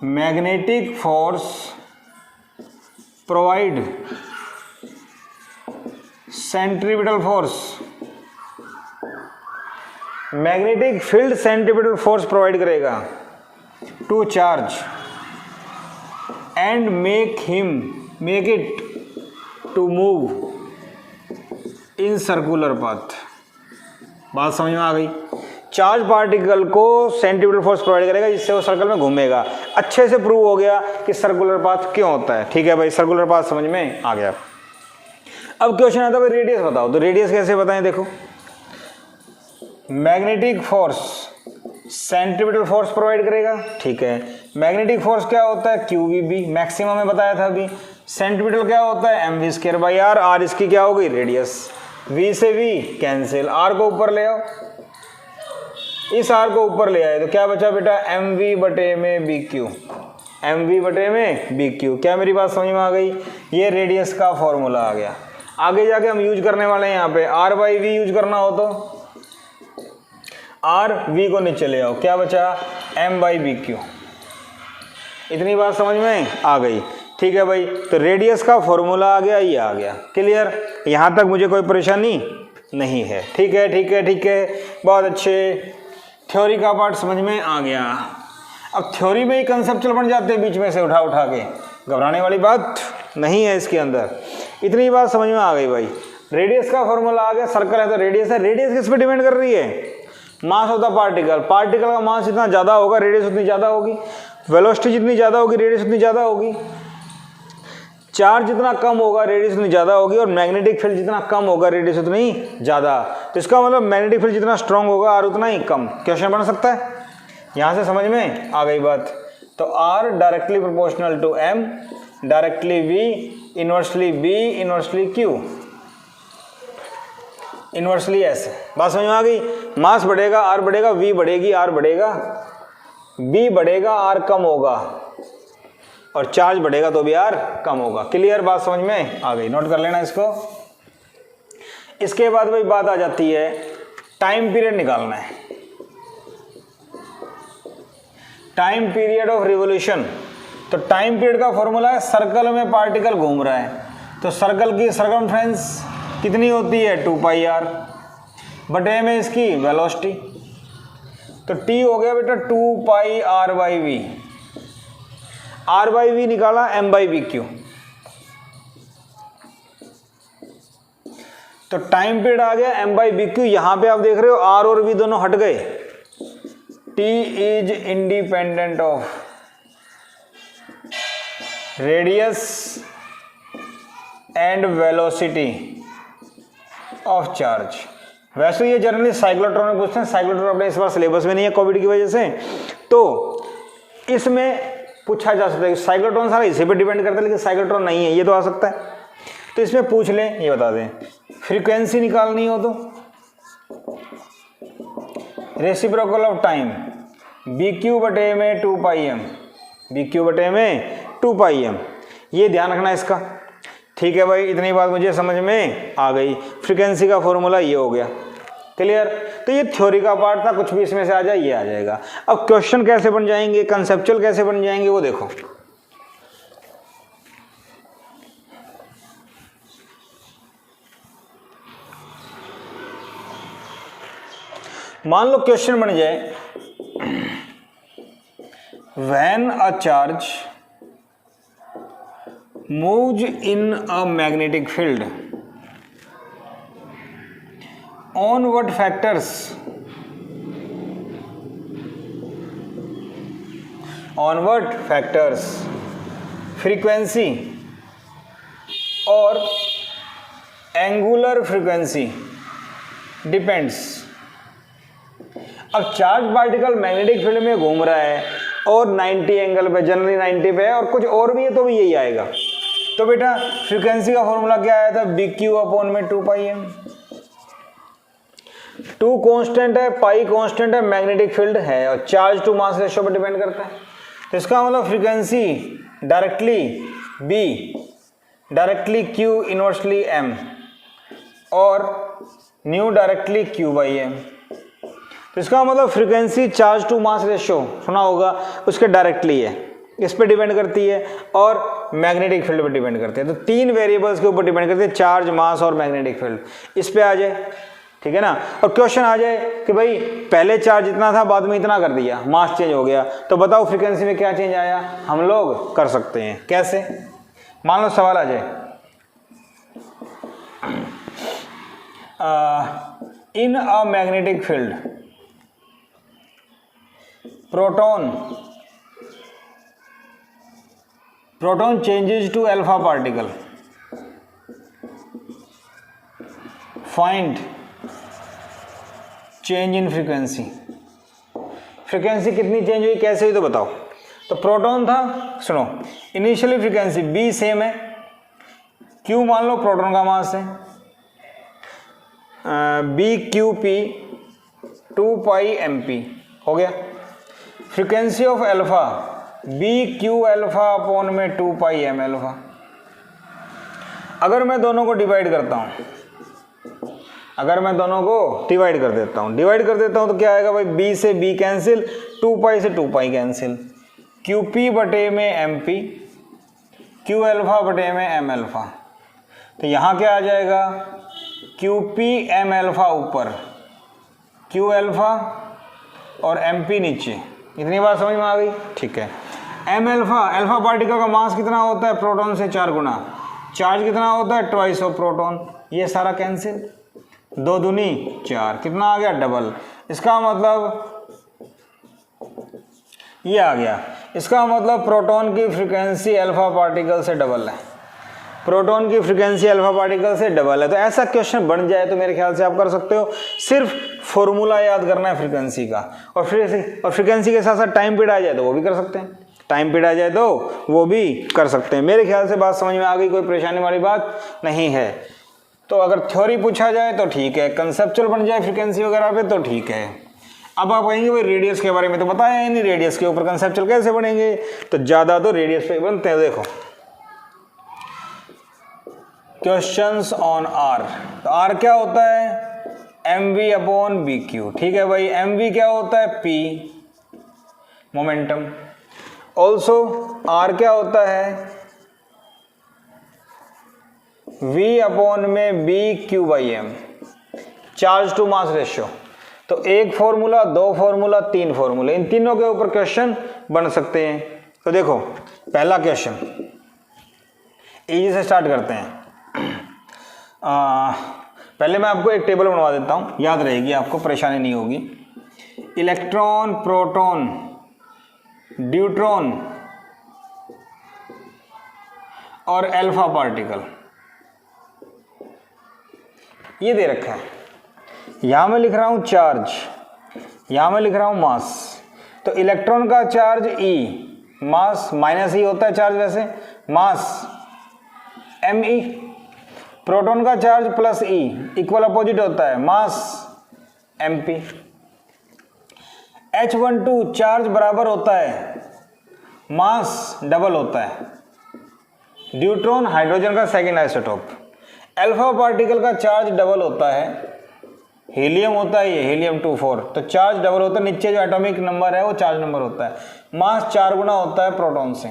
magnetic force provide centripetal force, magnetic field centripetal force provide करेगा to charge and make it to move in circular path. बात समझ में आ गई? चार्ज पार्टिकल को centripetal force provide करेगा जिससे वो सर्कल में घूमेगा। अच्छे से प्रूव हो गया कि सर्कुलर पाथ क्यों होता है। ठीक है भाई, सर्कुलर पाथ समझ में आ गया। अब क्वेश्चन आता है भाई रेडियस बताओ, तो रेडियस कैसे बताएं? देखो, magnetic force centripetal force provide करेगा, ठीक है। मैग्नेटिक फोर्स क्या होता है? QVB, मैक्सिमम में बताया था अभी। सेंट्रीपिटल क्या होता है? mv²/r, r इसकी क्या हो गई? रेडियस। v से v कैंसिल, r को ऊपर ले आओ, इस r को ऊपर ले आए तो क्या बचा बेटा? mv/bq, mv/bq। क्या मेरी बात समझ में आ गई? ये रेडियस का फॉर्मूला आ गया। आगे जाके हम यूज करने वाले हैं यहाँ पे r/v यूज करना हो तो r v को नीचे ले आओ, क्या बचा? m/bq। इतनी बात समझ में आ गई? ठीक है भाई, तो रेडियस का फॉर्मूला आ गया, ये आ गया। क्लियर? यहाँ तक मुझे कोई परेशानी नहीं है। ठीक है, ठीक है, ठीक है, बहुत अच्छे। थ्योरी का पार्ट समझ में आ गया। अब थ्योरी में ही कंसेप्चुअल बन जाते हैं बीच में से उठा उठा के, घबराने वाली बात नहीं है इसके अंदर। इतनी बात समझ में आ गई भाई। रेडियस का फॉर्मूला आ गया, सर्कल है तो रेडियस है। रेडियस किस पे डिपेंड कर रही है? Mass of the particle. Particle का मास जितना ज़्यादा होगा रेडियस उतनी ज़्यादा होगी, वेलोसिटी जितनी ज़्यादा होगी रेडियस उतनी ज़्यादा होगी, चार्ज जितना कम होगा रेडियस उतनी ज़्यादा होगी, और मैग्नेटिक फील्ड जितना कम होगा रेडियस उतनी ज़्यादा। तो इसका मतलब मैग्नेटिक फील्ड जितना स्ट्रॉन्ग होगा आर उतना ही कम। क्वेश्चन बन सकता है? यहाँ से समझ में आ गई बात? तो R directly proportional to M, directly V, inversely B, inversely Q, inversely ऐसे। बात समझ में आ गई? मास बढ़ेगा आर बढ़ेगा, वी बढ़ेगी आर बढ़ेगा, बी बढ़ेगा आर कम होगा, और चार्ज बढ़ेगा तो भी आर कम होगा। क्लियर? बात समझ में आ गई? नोट कर लेना इसको। इसके बाद भाई बात आ जाती है टाइम पीरियड निकालना है, टाइम पीरियड ऑफ रिवोल्यूशन। तो टाइम पीरियड का फॉर्मूला है, सर्कल में पार्टिकल घूम रहा है तो सर्कल की सर्कमफ्रेंस कितनी होती है? 2πr बटे में इसकी वेलोसिटी। तो t हो गया बेटा 2πr/v, r/v निकाला m/bq। तो टाइम पीरियड आ गया m/bq। यहां पे आप देख रहे हो r और v दोनों हट गए। t is independent of radius and velocity of charge. वैसे ये जनरली साइक्लोट्रॉन में पूछते हैं, साइक्लोट्रॉन अपने इस बार सिलेबस में नहीं है कोविड की वजह से, तो इसमें पूछा जा सकता है। साइक्लोट्रॉन सारा इसी पे डिपेंड करता है, लेकिन साइक्लोट्रॉन नहीं है, ये तो आ सकता है। तो इसमें पूछ लें, ये बता दें। फ्रीक्वेंसी निकालनी हो तो reciprocal of time B Q बटे में 2 पाई एम, बी क्यू बटे में 2 पाई एम, ये ध्यान रखना इसका। ठीक है भाई, इतनी बात मुझे समझ में आ गई। फ्रीक्वेंसी का फॉर्मूला ये हो गया, क्लियर। तो ये थ्योरी का पार्ट था, कुछ भी इसमें से आ जाए ये आ जाएगा। अब क्वेश्चन कैसे बन जाएंगे, कंसेप्चुअल कैसे बन जाएंगे वो देखो। मान लो क्वेश्चन बन जाए when a charge moves in a magnetic field on what factors, on what factors frequency और angular frequency depends। अब चार्ज पार्टिकल मैग्नेटिक फील्ड में घूम रहा है और 90 एंगल पे, जनरली 90 पे है, और कुछ और भी है तो भी यही आएगा। तो बेटा फ्रीक्वेंसी का फॉर्मूला क्या आया था, बी क्यू अपॉन में 2 पाई एम। 2 कांस्टेंट है, पाई कांस्टेंट है, मैग्नेटिक फील्ड है और चार्ज टू मास रेशियो पर डिपेंड करता है। तो इसका मतलब frequency directly B, directly Q inversely M और nu directly Q by M. तो इसका मतलब frequency charge to mass ratio सुना होगा, उसके डायरेक्टली है, इस पे डिपेंड करती है और मैग्नेटिक फील्ड पे डिपेंड करती है। तो 3 वेरिएबल्स के ऊपर डिपेंड करती है, चार्ज, मास और मैग्नेटिक फील्ड। इस पे आ जाए, ठीक है ना। और क्वेश्चन आ जाए कि भाई पहले चार्ज इतना था, बाद में इतना कर दिया, मास चेंज हो गया, तो बताओ फ्रीक्वेंसी में क्या चेंज आया। हम लोग कर सकते हैं, कैसे। मान लो सवाल आ जाए in a magnetic field proton changes to alpha particle, find change in frequency. Frequency कितनी चेंज हुई, कैसे हुई, तो बताओ। तो प्रोटॉन था, सुनो, इनिशियली फ्रीक्वेंसी बी सेम है, क्यू मान लो प्रोटॉन का मास है, B Q P 2 pi M P हो गया। Frequency of alpha B Q alpha upon में 2 पाई एम अल्फा। अगर मैं दोनों को डिवाइड करता हूं, अगर मैं दोनों को डिवाइड कर देता हूं तो क्या आएगा भाई, b से b कैंसिल, 2 पाई से 2 पाई कैंसिल, क्यू पी बटे में एम पी, क्यू अल्फा बटे में एम अल्फा। तो यहाँ क्या आ जाएगा, क्यू पी एम अल्फा ऊपर, क्यू अल्फा और एम पी नीचे। इतनी बात समझ में आ गई, ठीक है। एम अल्फा, अल्फा पार्टिकल का मास कितना होता है, प्रोटॉन से 4 गुना, चार्ज कितना होता है, ट्वाइस ऑफ प्रोटॉन, ये सारा कैंसिल, 2 दूनी 4, कितना आ गया, डबल। इसका मतलब ये आ गया, इसका मतलब प्रोटॉन की फ्रीक्वेंसी अल्फा पार्टिकल से डबल है, प्रोटॉन की फ्रीक्वेंसी अल्फा पार्टिकल से डबल है। तो ऐसा क्वेश्चन बन जाए तो मेरे ख्याल से आप कर सकते हो, सिर्फ फॉर्मूला याद करना है फ्रीक्वेंसी का, और फ्रीक्वेंसी के साथ साथ टाइम पीरियड आ जाए तो वो भी कर सकते हैं, टाइम पीरियड आ जाए तो वो भी कर सकते हैं। मेरे ख्याल से बात समझ में आ गई, कोई परेशानी वाली बात नहीं है। तो अगर थ्योरी पूछा जाए तो ठीक है, कंसेप्चुअल बन जाए फ्रीक्वेंसी वगैरह पे तो ठीक है। अब आप कहेंगे भाई रेडियस के बारे में तो बताया ही नहीं, रेडियस के ऊपर कंसेप्चुअल कैसे बनेंगे, तो ज़्यादा तो रेडियस पे बनते हैं। देखो क्वेश्चंस ऑन आर, तो आर क्या होता है, M V upon B Q, ठीक है भाई। एम वी क्या होता है, पी मोमेंटम। ऑल्सो आर क्या होता है, V अपॉन में B Q by M, charge to mass ratio. तो 1 फॉर्मूला, 2 फॉर्मूला, 3 फॉर्मूले, इन तीनों के ऊपर क्वेश्चन बन सकते हैं। तो देखो पहला क्वेश्चन इजी से स्टार्ट करते हैं। पहले मैं आपको एक टेबल बनवा देता हूं, याद रहेगी, आपको परेशानी नहीं होगी। इलेक्ट्रॉन, प्रोटॉन, ड्यूट्रॉन और अल्फा पार्टिकल, ये दे रखा है। यहां मैं लिख रहा हूं चार्ज, यहां मैं लिख रहा हूं मास। तो इलेक्ट्रॉन का चार्ज E, मास माइनस E होता है चार्ज वैसे, मास Me। प्रोटॉन का charge plus E, equal opposite होता है, मास Mp। H12 चार्ज बराबर होता है, मास डबल होता है। ड्यूट्रॉन हाइड्रोजन का सेकेंड आइसोटोप। अल्फा पार्टिकल का चार्ज डबल होता है, हीलियम होता है ये हीलियम 24, तो चार्ज डबल होता है, नीचे जो एटॉमिक नंबर है वो चार्ज नंबर होता है, मास 4 गुना होता है प्रोटॉन से।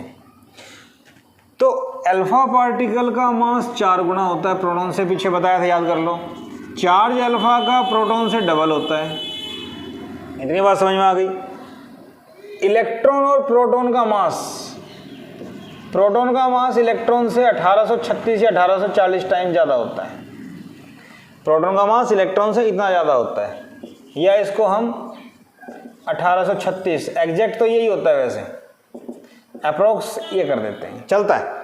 तो अल्फा पार्टिकल का मास 4 गुना होता है प्रोटॉन से, पीछे बताया था याद कर लो। चार्ज अल्फा का प्रोटॉन से डबल होता है, इतनी बात समझ में आ गई। इलेक्ट्रॉन और प्रोटॉन का मास, प्रोटॉन का मास इलेक्ट्रॉन से 1836 या 1840 टाइम ज़्यादा होता है। प्रोटॉन का मास इलेक्ट्रॉन से इतना ज़्यादा होता है, या इसको हम 1836, एग्जैक्ट तो यही होता है वैसे, अप्रोक्स ये कर देते हैं, चलता है।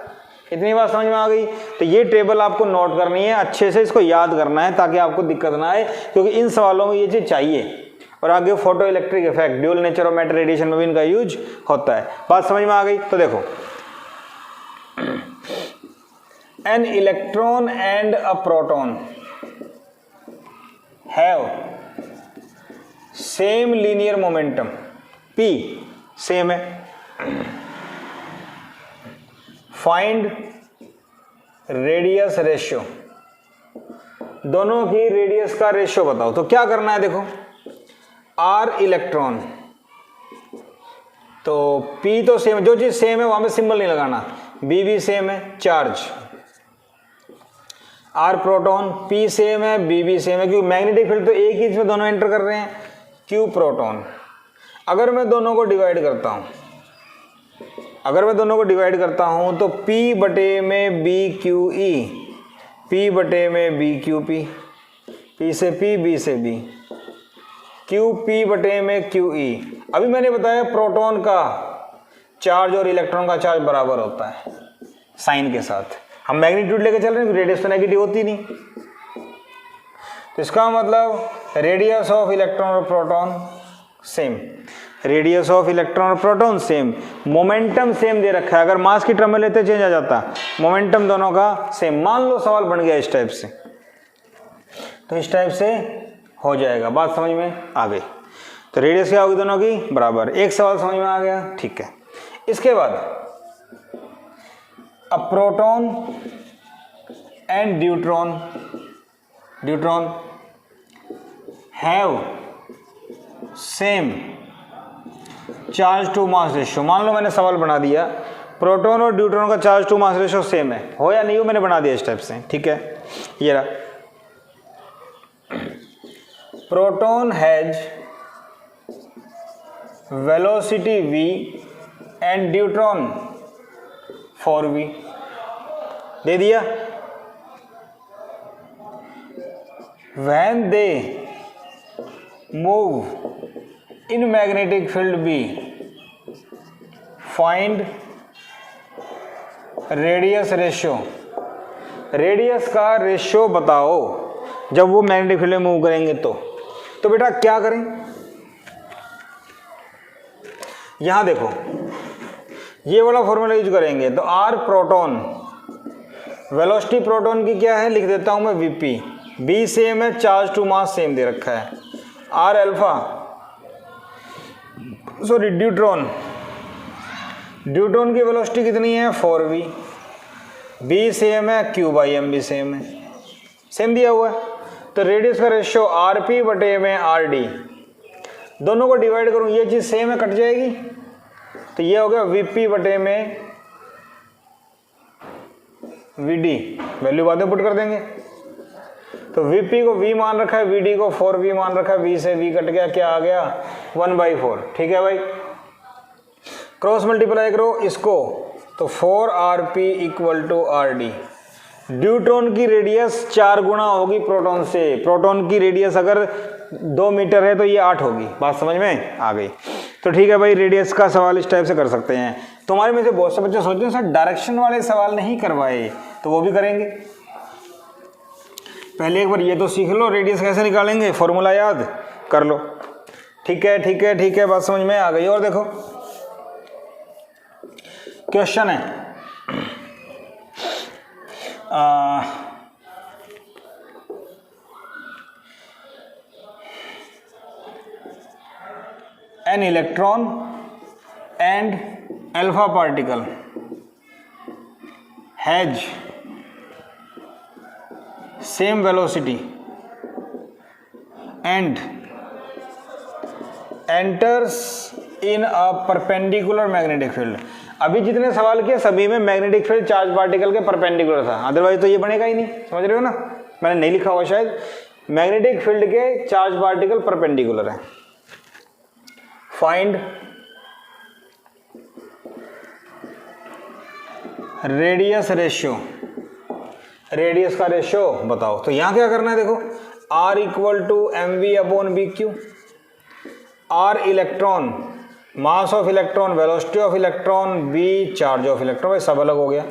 इतनी बात समझ में आ गई। तो ये टेबल आपको नोट करनी है, अच्छे से इसको याद करना है ताकि आपको दिक्कत ना आए, क्योंकि इन सवालों में ये चीज़ चाहिए। और आगे photo electric effect, dual nature of matter, radiation में भी इनका यूज होता है। बात समझ में आ गई। तो देखो, N electron and a proton have same linear momentum, P same है। फाइंड रेडियस रेशियो, दोनों की रेडियस का रेशियो बताओ। तो क्या करना है, देखो R इलेक्ट्रॉन, तो P तो सेम, जो चीज सेम है वहां पे सिंबल नहीं लगाना, B भी सेम है, charge. R proton, P same है, B भी सेम है, क्योंकि मैग्नेटिक फील्ड तो एक ही इसमें दोनों एंटर कर रहे हैं, Q प्रोटॉन। अगर मैं दोनों को डिवाइड करता हूं, तो P बटे में B Q E, P बटे में B Q P, P से P, B से B, Q P बटे में Q E। अभी मैंने बताया प्रोटॉन का चार्ज और इलेक्ट्रॉन का चार्ज बराबर होता है साइन के साथ। हम मैग्नीट्यूड लेके चल रहे हैं, रेडियस तो नेगेटिव होती नहीं, तो इसका मतलब रेडियस ऑफ इलेक्ट्रॉन और proton same, radius of electron और प्रोटॉन सेम, मोमेंटम सेम दे रखा है। अगर मास की टर्म में लेते चेंज आ जाता, मोमेंटम दोनों का सेम। मान लो सवाल बन गया इस टाइप से, तो इस टाइप से हो जाएगा। बात समझ में आ गई। तो रेडियस क्या होगी दोनों की, बराबर। एक सवाल समझ में आ गया, ठीक है। इसके बाद a proton and deuteron have same charge to mass ratio. मान लो मैंने सवाल बना दिया, प्रोटॉन और ड्यूट्रॉन का charge to mass ratio same है, हो या नहीं हो मैंने बना दिया इस टाइप से, ठीक है। ये रहा, proton has velocity v and deuteron 4v, दे दिया। when they move in magnetic field B, find radius ratio, radius का रेशियो बताओ जब वो मैग्नेटिक फील्ड में मूव करेंगे। तो बेटा क्या करें, यहां देखो ये वाला फॉर्मूला यूज करेंगे। तो R प्रोटॉन, वेलोसिटी प्रोटॉन की क्या है लिख देता हूं मैं Vp, B सेम है, चार्ज टू मास सेम दे रखा है। R अल्फा, सॉरी ड्यूट्रॉन की वेलोसिटी कितनी है 4v, B सेम है, Q बाई एम भी सेम है, सेम दिया हुआ है। तो रेडियस का रेशियो Rp बटे में Rd, दोनों को डिवाइड करूं, ये चीज सेम है, कट जाएगी, तो ये हो गया Vp बटे में Vd, वैल्यू बाद में पुट कर देंगे। तो Vp को V मान रखा है, Vd को 4v मान रखा है, V से V कट गया, क्या आ गया 1/4, ठीक है भाई। क्रॉस मल्टीप्लाई करो इसको, तो 4Rp equal to Rd। Deuteron की रेडियस 4 गुना होगी प्रोटॉन से, प्रोटॉन की रेडियस अगर 2 मीटर है तो ये 8 होगी। बात समझ में आ गई। तो ठीक है भाई, रेडियस का सवाल इस टाइप से कर सकते हैं। तुम्हारे में से बहुत से बच्चे सोचते हैं सर डायरेक्शन वाले सवाल नहीं करवाए, तो वो भी करेंगे। पहले एक बार ये तो सीख लो, रेडियस कैसे निकालेंगे, फॉर्मूला याद कर लो। ठीक है ठीक है ठीक है, बात समझ में आ गई। और देखो क्वेश्चन है N electron and alpha particle has same velocity and enters in a perpendicular magnetic field. अभी जितने सवाल किए सभी में मैग्नेटिक फील्ड चार्ज पार्टिकल के परपेंडिकुलर था, अदरवाइज तो ये बनेगा ही नहीं, समझ रहे हो ना, मैंने नहीं लिखा हुआ शायद, मैग्नेटिक फील्ड के चार्ज पार्टिकल परपेंडिकुलर है। फाइंड रेडियस रेशियो, रेडियस का रेशियो बताओ। तो यहां क्या करना है, देखो R equal to mv/bq, R electron, mass of electron, velocity of electron, v charge of electron, भाई सब अलग हो गया।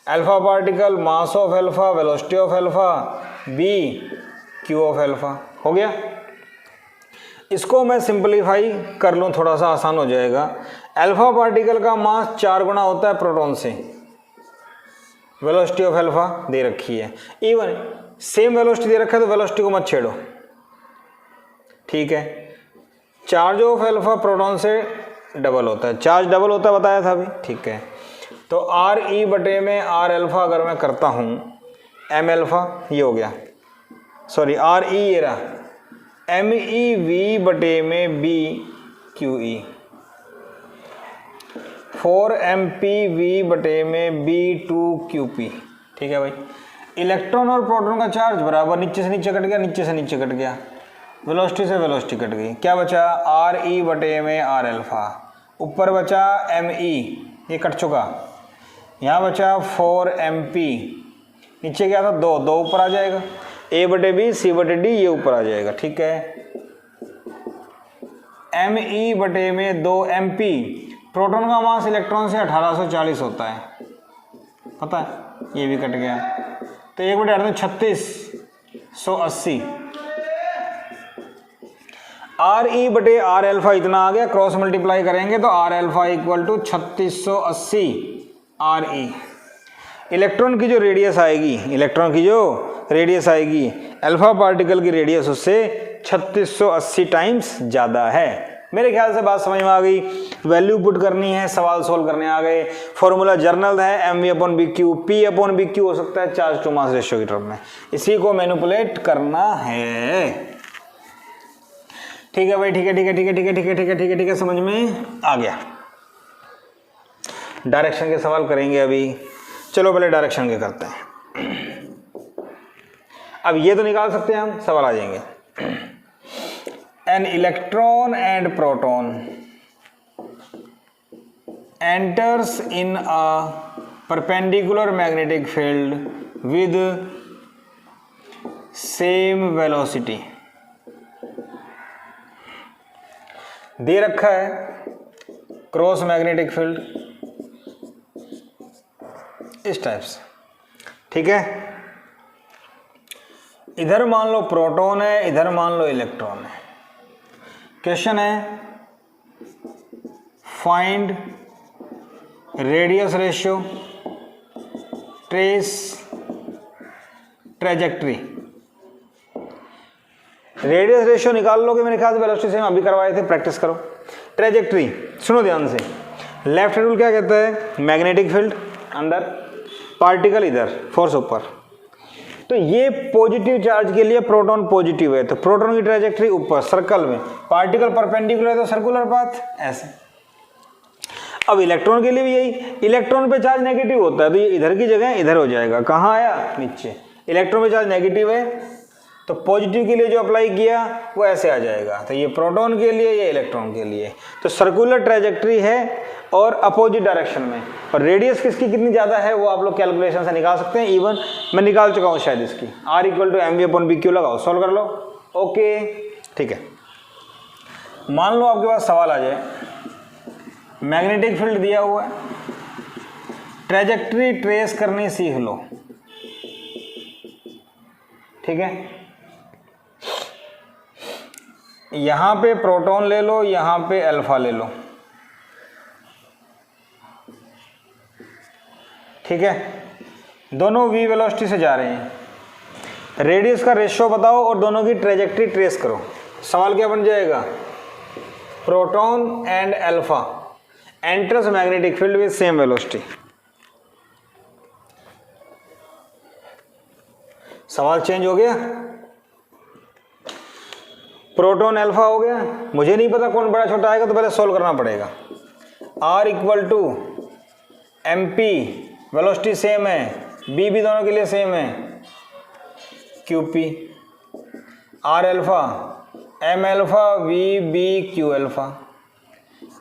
Alpha particle, mass of alpha, velocity of alpha, v q of alpha, हो गया। इसको मैं सिंपलीफाई कर लूँ, थोड़ा सा आसान हो जाएगा। अल्फा पार्टिकल का मास 4 गुना होता है प्रोटॉन से, वेलोसिटी ऑफ अल्फा दे रखी है, इवन सेम वेलोसिटी दे रखा है तो वेलोसिटी को मत छेड़ो, ठीक है। चार्ज ऑफ अल्फा प्रोटॉन से डबल होता है, चार्ज डबल होता है बताया था अभी, ठीक है। तो आर ई बटे में आर अल्फा अगर मैं करता हूँ, एम अल्फा ये हो गया, सॉरी आर ई ये रहा, एम ई वी बटे में B Q E, 4 M P V बटे में बी टू क्यू पी, ठीक है भाई। इलेक्ट्रॉन और प्रोटॉन का चार्ज बराबर, नीचे से नीचे कट गया, नीचे से नीचे कट गया, वेलोसिटी से वेलोसिटी कट गई, क्या बचा आर ई बटे में आर अल्फा, ऊपर बचा एम ई ये कट चुका, यहाँ बचा 4 एम पी, नीचे क्या था 2 ऊपर आ जाएगा, ए बटे बी सी बटे डी ये ऊपर आ जाएगा, ठीक है। एम ई बटे में 2 एम पी, प्रोटॉन का मास इलेक्ट्रॉन से 1840 होता है, पता है, ये भी कट गया, तो 1 बटे 8 3680, आर ई बटे आर अल्फा इतना आ गया, क्रॉस मल्टीप्लाई करेंगे तो R alpha equal to 3680 R E. Electron की जो रेडियस आएगी, इलेक्ट्रॉन की जो रेडियस आएगी, अल्फा पार्टिकल की रेडियस उससे 3680 टाइम्स ज़्यादा है। मेरे ख्याल से बात समझ में आ गई। वैल्यू पुट करनी है, सवाल सोल्व करने आ गए। फॉर्मूला जर्नल है mv/bq, p/bq हो सकता है चार्ज टू मास रेशियो की टर्म में, इसी को मैनिपुलेट करना है, ठीक है भाई, ठीक है ठीक है ठीक है ठीक है ठीक है ठीक है ठीक है ठीक है, समझ में आ गया। डायरेक्शन के सवाल करेंगे अभी, चलो पहले डायरेक्शन के करते हैं। अब ये तो निकाल सकते हैं हम, सवाल आ जाएंगे। An electron and proton enters in a perpendicular magnetic field with same velocity, दे रखा है क्रॉस मैग्नेटिक फील्ड इस टाइप से, ठीक है। इधर मान लो प्रोटॉन है, इधर मान लो इलेक्ट्रॉन है। क्वेश्चन है find radius ratio, trace, trajectory. Radius ratio निकाल लोगे मेरे ख्याल से, वेलोसिटी से हम अभी करवाए थे, प्रैक्टिस करो। ट्रेजेक्ट्री सुनो ध्यान से, लेफ्ट हैंड रूल क्या कहता है, मैग्नेटिक फील्ड अंदर, पार्टिकल इधर, फोर्स ऊपर। तो ये पॉजिटिव चार्ज के लिए प्रोटॉन पॉजिटिव है तो प्रोटॉन की ट्रेजेक्ट्री ऊपर सर्कल में, पार्टिकल परपेंडिकुलर है तो सर्कुलर पाथ ऐसे। अब इलेक्ट्रॉन के लिए भी यही, इलेक्ट्रॉन पे चार्ज नेगेटिव होता है तो ये इधर की जगह इधर हो जाएगा, कहाँ आया नीचे। इलेक्ट्रॉन पे चार्ज नेगेटिव है तो पॉजिटिव के लिए जो अप्लाई किया वो ऐसे आ जाएगा, तो ये प्रोटॉन के लिए, ये इलेक्ट्रॉन के लिए। तो सर्कुलर ट्रेजेक्ट्री है और अपोजिट डायरेक्शन में, और रेडियस किसकी कितनी ज़्यादा है वो आप लोग कैलकुलेशन से निकाल सकते हैं। इवन मैं निकाल चुका हूँ शायद इसकी, R इक्वल टू mv/bq लगाओ, सॉल्व कर लो, ओके ठीक है। मान लो आपके पास सवाल आ जाए, मैग्नेटिक फील्ड दिया हुआ है, ट्रेजेक्ट्री ट्रेस करनी सीख लो, ठीक है। यहां पे प्रोटॉन ले लो, यहां पे अल्फा ले लो, ठीक है। दोनों v वेलोसिटी से जा रहे हैं, रेडियस का रेशियो बताओ और दोनों की ट्रेजेक्ट्री ट्रेस करो। सवाल क्या बन जाएगा, proton and alpha enters magnetic field with same velocity. सवाल चेंज हो गया, प्रोटॉन अल्फा हो गया, मुझे नहीं पता कौन बड़ा छोटा आएगा तो पहले सोल्व करना पड़ेगा। R equal to M P, velocity same है, बी भी दोनों के लिए सेम है, Q P, R alpha M alpha V B Q alpha,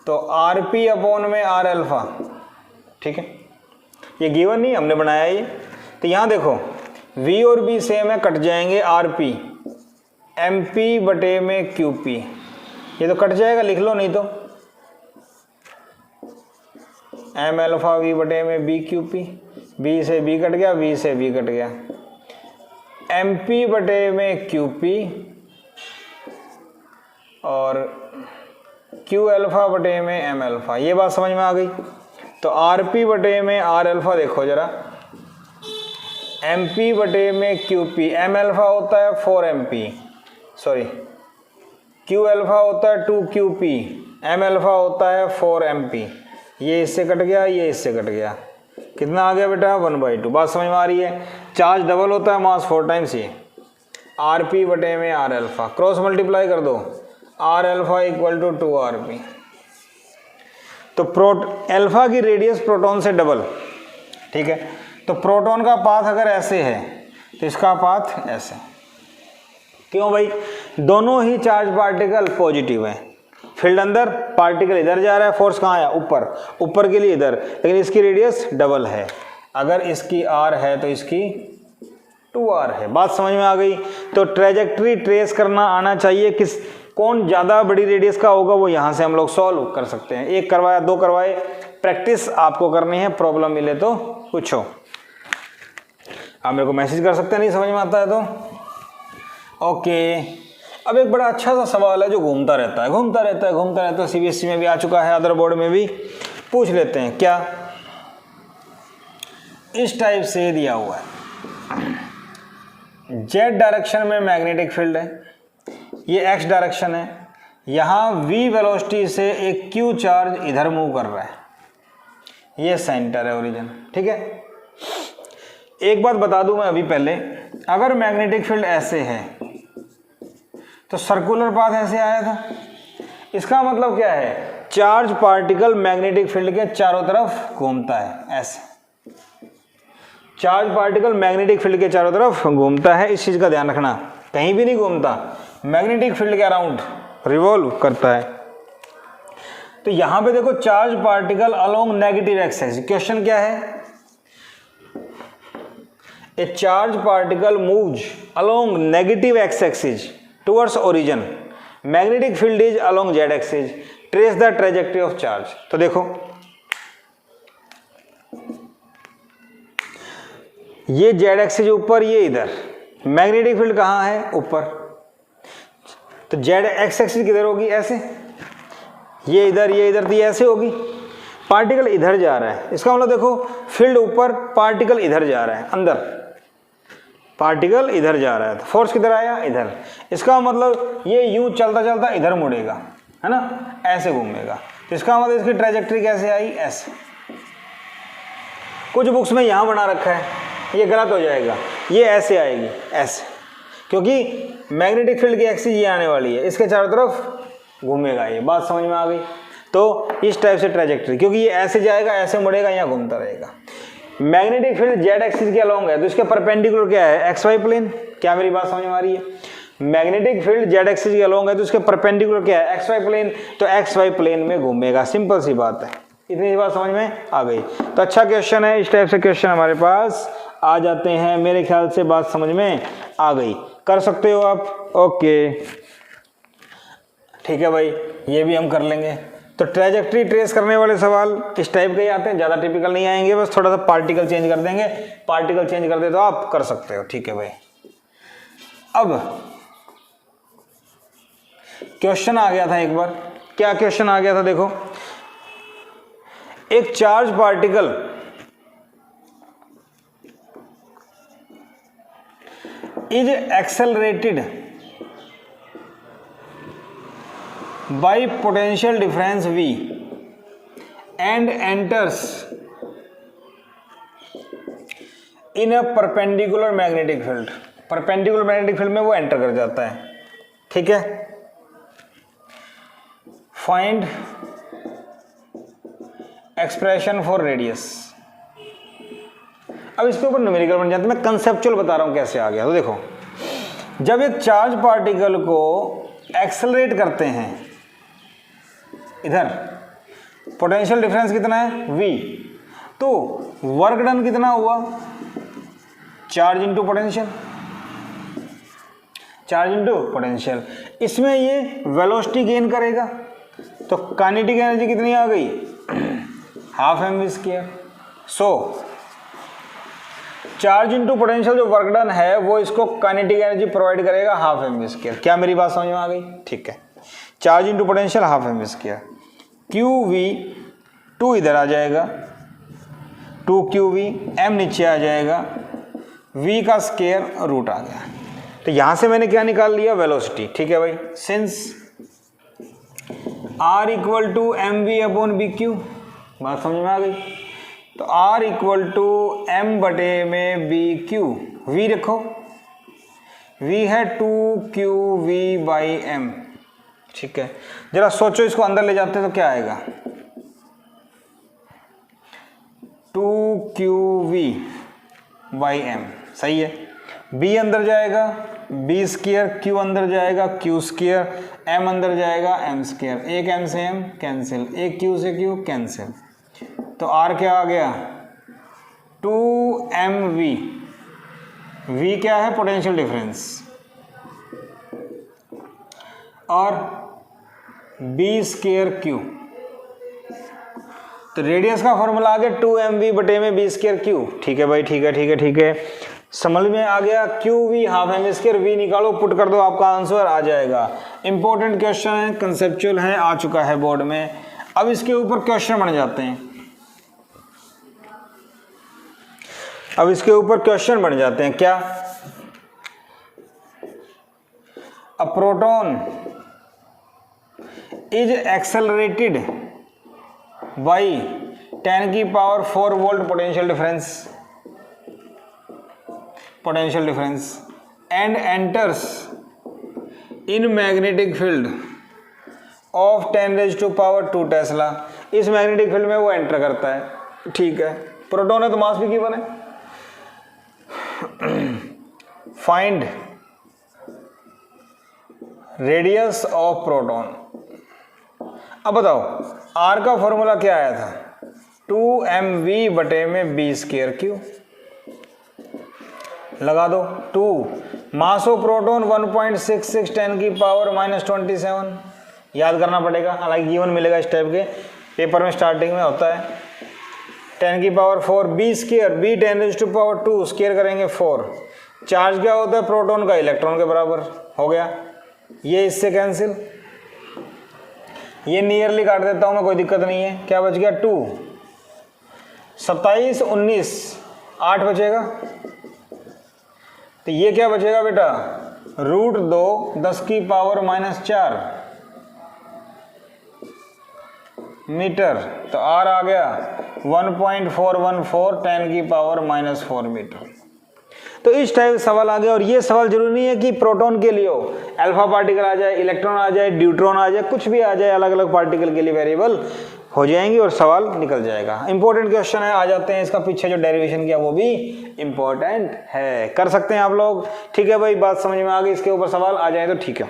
तो आर पी अपॉन में आर अल्फा। ठीक है, ये गिवन नहीं हमने बनाया ये। तो यहाँ देखो v और b सेम है, कट जाएंगे, आर पी एम पी बटे में क्यू पी, ये तो कट जाएगा, लिख लो नहीं तो एम अल्फा वी बटे में बी क्यू पी, बी से बी कट गया, वी से बी कट गया, एम पी बटे में क्यू पी और क्यू अल्फा बटे में एम अल्फा। ये बात समझ में आ गई। तो आर पी बटे में आर अल्फा देखो जरा, एम पी बटे में क्यू पी, एम अल्फा होता है 4 M P, sorry Q alpha होता है 2 क्यू पी, एम अल्फा होता है 4 एम पी। ये इससे कट गया, ये इससे कट गया, कितना आ गया बेटा 1/2। बात समझ में आ रही है। चार्ज डबल होता है, मास 4 टाइम्स ये, आर पी बटे में आर अल्फा, क्रॉस मल्टीप्लाई कर दो, R alpha equal to 2 R P. तो अल्फा की रेडियस प्रोटॉन से डबल। ठीक है, तो प्रोटॉन का पाथ अगर ऐसे है तो इसका पाथ ऐसे। क्यों भाई, दोनों ही चार्ज पार्टिकल पॉजिटिव है, फील्ड अंदर, पार्टिकल इधर जा रहा है, फोर्स कहाँ है ऊपर, ऊपर के लिए इधर, लेकिन इसकी रेडियस डबल है। अगर इसकी r है तो इसकी 2r है। बात समझ में आ गई। तो ट्रेजेक्ट्री ट्रेस करना आना चाहिए, किस कौन ज़्यादा बड़ी रेडियस का होगा वो यहाँ से हम लोग सॉल्व कर सकते हैं। एक करवाया, दो करवाए, प्रैक्टिस आपको करनी है, प्रॉब्लम मिले तो पूछो। आप मेरे को मैसेज कर सकते हैं, नहीं समझ में आता है तो। ओके, अब एक बड़ा अच्छा सा सवाल है जो घूमता रहता है, सीबीएसई में भी आ चुका है, अदर बोर्ड में भी पूछ लेते हैं। क्या, इस टाइप से दिया हुआ है, जेड डायरेक्शन में मैग्नेटिक फील्ड है, ये एक्स डायरेक्शन है, यहाँ v वेलोसिटी से एक q चार्ज इधर मूव कर रहा है, ये सेंटर है, ओरिजिन। ठीक है, एक बात बता दूं मैं अभी पहले, अगर मैग्नेटिक फील्ड ऐसे है तो सर्कुलर पाथ ऐसे आया था, इसका मतलब क्या है, चार्ज पार्टिकल मैग्नेटिक फील्ड के चारों तरफ घूमता है, ऐसे चार्ज पार्टिकल मैग्नेटिक फील्ड के चारों तरफ घूमता है। इस चीज का ध्यान रखना, कहीं भी नहीं घूमता, मैग्नेटिक फील्ड के अराउंड रिवॉल्व करता है। तो यहां पे देखो, charge particle along negative axis. Question क्या है, a charge particle moves along negative X axis towards origin, magnetic field is along Z axis, trace the trajectory of charge. तो देखो ये जेड एक्सिस ऊपर, ये इधर, मैग्नेटिक फील्ड कहाँ है ऊपर, तो जेड एक्स एक्सिस किधर होगी, ऐसे, ये इधर, ये इधर, तो ये ऐसे होगी, पार्टिकल इधर जा रहा है, इसका मतलब देखो फील्ड ऊपर, पार्टिकल इधर जा रहा है, अंदर पार्टिकल इधर जा रहा है, तो फोर्स किधर आया, इधर, इसका मतलब ये यूं चलता चलता इधर मुड़ेगा, है ना, ऐसे घूमेगा, तो इसका मतलब इसकी ट्रेजेक्टरी कैसे आई, ऐसे। कुछ बुक्स में यहां बना रखा है, ये गलत हो जाएगा, ये ऐसे आएगी, ऐसे, क्योंकि मैग्नेटिक फील्ड की एक्सिस ये आने वाली है, इसके चारों तरफ घूमेगा ये। बात समझ में आ गई। तो इस टाइप से ट्रेजेक्टरी, क्योंकि ये ऐसे जाएगा, ऐसे मुड़ेगा, यहाँ घूमता रहेगा। मैग्नेटिक फील्ड जेड एक्सिस के अलोंग है, तो इसके परपेंडिकुलर क्या है, एक्स वाई प्लेन। क्या मेरी बात समझ में आ रही है, मैग्नेटिक फील्ड जेड एक्सिस के अलोंग है तो इसके परपेंडिकुलर क्या है, एक्स वाई प्लेन, तो एक्स वाई प्लेन में घूमेगा, सिंपल सी बात है। इतनी बात समझ में आ गई। तो अच्छा क्वेश्चन है, इस टाइप से क्वेश्चन हमारे पास आ जाते हैं, मेरे ख्याल से बात समझ में आ गई, कर सकते हो आप। ओके ठीक है भाई, ये भी हम कर लेंगे। तो ट्रेजेक्टरी ट्रेस करने वाले सवाल इस टाइप के ही आते हैं, ज़्यादा टिपिकल नहीं आएंगे, बस थोड़ा सा पार्टिकल चेंज कर देंगे, पार्टिकल चेंज कर दे तो आप कर सकते हो। ठीक है भाई, अब क्वेश्चन आ गया था एक बार, क्या क्वेश्चन आ गया था देखो, एक charge particle is accelerated by potential difference V and enters in a perpendicular magnetic field. Perpendicular magnetic field में वो एंटर कर जाता है, ठीक है। Find expression for radius. अब इसके ऊपर न्यूमेरिकल बन जाते हैं, मैं कंसेप्चुअल बता रहा हूं कैसे आ गया। तो देखो, जब एक चार्ज पार्टिकल को एक्सेलरेट करते हैं, इधर पोटेंशियल डिफरेंस कितना है V, तो वर्क डन कितना हुआ, charge into potential, charge into potential. इसमें ये वेलोसिटी गेन करेगा, तो काइनेटिक एनर्जी कितनी आ गई, हाफ mv²। सो चार्ज इंटू पोटेंशियल जो वर्क डन है वो इसको काइनेटिक एनर्जी प्रोवाइड करेगा हाफ mv²। क्या मेरी बात समझ में आ गई, ठीक है। Charge into potential half mv²। qv 2 इधर आ जाएगा, 2qv, m नीचे आ जाएगा, v का स्क्वायर रूट आ गया। तो यहां से मैंने क्या निकाल लिया, वेलोसिटी, ठीक है भाई। Since r equal to mv/bq, बात समझ में आ गई। तो r इक्वल टू m बटे में bq, v रखो, v है 2qv/m, ठीक है। जरा सोचो, इसको अंदर ले जाते तो क्या आएगा, 2qv/m, सही है। b अंदर जाएगा, b², q अंदर जाएगा, q², m अंदर जाएगा, m²। एक m से m कैंसिल, एक q से q कैंसिल, तो r क्या आ गया, 2mv। v क्या है, पोटेंशियल डिफरेंस, और b²q। तो रेडियस का फॉर्मूला आ गया 2mv बटे में b²q, ठीक है भाई, ठीक है, ठीक है, ठीक है, समझ में आ गया। qv हाफ mv², v निकालो, पुट कर दो, आपका आंसर आ जाएगा। इंपॉर्टेंट क्वेश्चन है, कंसेप्चुअल है, आ चुका है बोर्ड में। अब इसके ऊपर क्वेश्चन बन जाते हैं, अब इसके ऊपर क्वेश्चन बन जाते हैं। क्या, a proton is accelerated by 10⁴ volt potential difference and enters in magnetic field of 10⁻² Tesla. इस मैग्नेटिक फील्ड में वो एंटर करता है, ठीक है। प्रोटॉन है तो मास भी गिवन है। Find radius of proton. अब बताओ, R का फॉर्मूला क्या आया था, 2mv बटे में b²q। लगा दो, 2 मास ऑफ प्रोटॉन 1.66 10⁻⁻27। याद करना पड़ेगा, हालांकि गिवन मिलेगा इस टाइप के पेपर में, स्टार्टिंग में होता है 10⁴ b², b 10⁻², स्क्वायर करेंगे 4। चार्ज क्या होता है प्रोटॉन का, इलेक्ट्रॉन के बराबर, हो गया। ये इससे कैंसिल, ये नियरली काट देता हूं मैं, कोई दिक्कत नहीं है। क्या बच गया, 2, 27, 19, 8 बचेगा। तो ये क्या बचेगा बेटा, √2 10⁻⁻4 मीटर। तो R आ गया 1.414 10⁻⁻4 मीटर। तो इस टाइप सवाल आ गया। और ये सवाल जरूरी नहीं है कि प्रोटॉन के लिए हो, अल्फा पार्टिकल आ जाए, इलेक्ट्रॉन आ जाए, ड्यूट्रॉन आ जाए, कुछ भी आ जाए, अलग अलग पार्टिकल के लिए वेरिएबल हो जाएंगे और सवाल निकल जाएगा। इंपॉर्टेंट क्वेश्चन है, आ जाते हैं। इसका पीछे जो डेरिवेशन किया वो भी इंपॉर्टेंट है, कर सकते हैं आप लोग, ठीक है भाई। बात समझ में आ गई, इसके ऊपर सवाल आ जाए तो ठीक है।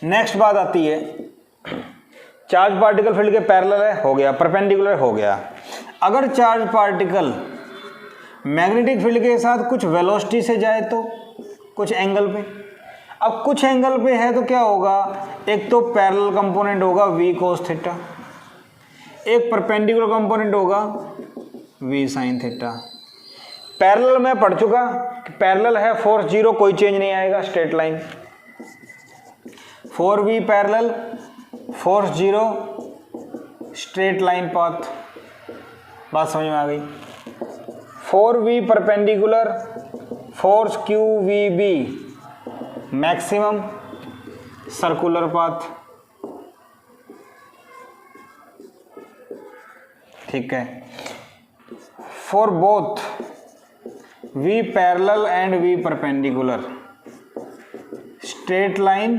नेक्स्ट बात आती है, चार्ज पार्टिकल फील्ड के पैरेलल है, हो गया, परपेंडिकुलर हो गया। अगर चार्ज पार्टिकल मैग्नेटिक फील्ड के साथ कुछ वेलोसिटी से जाए तो कुछ एंगल पे, अब कुछ एंगल पे है तो क्या होगा, एक तो पैरेलल कंपोनेंट होगा v cos थीटा, एक परपेंडिकुलर कंपोनेंट होगा v sin थीटा। पैरेलल में पढ़ चुका, पैरेलल है, फोर्स 0, कोई चेंज नहीं आएगा, straight line. 4v parallel, force 0, straight line path. बात समझ में आ गई। 4v perpendicular, force qvb, maximum circular path. ठीक है। For both V parallel and V perpendicular, straight line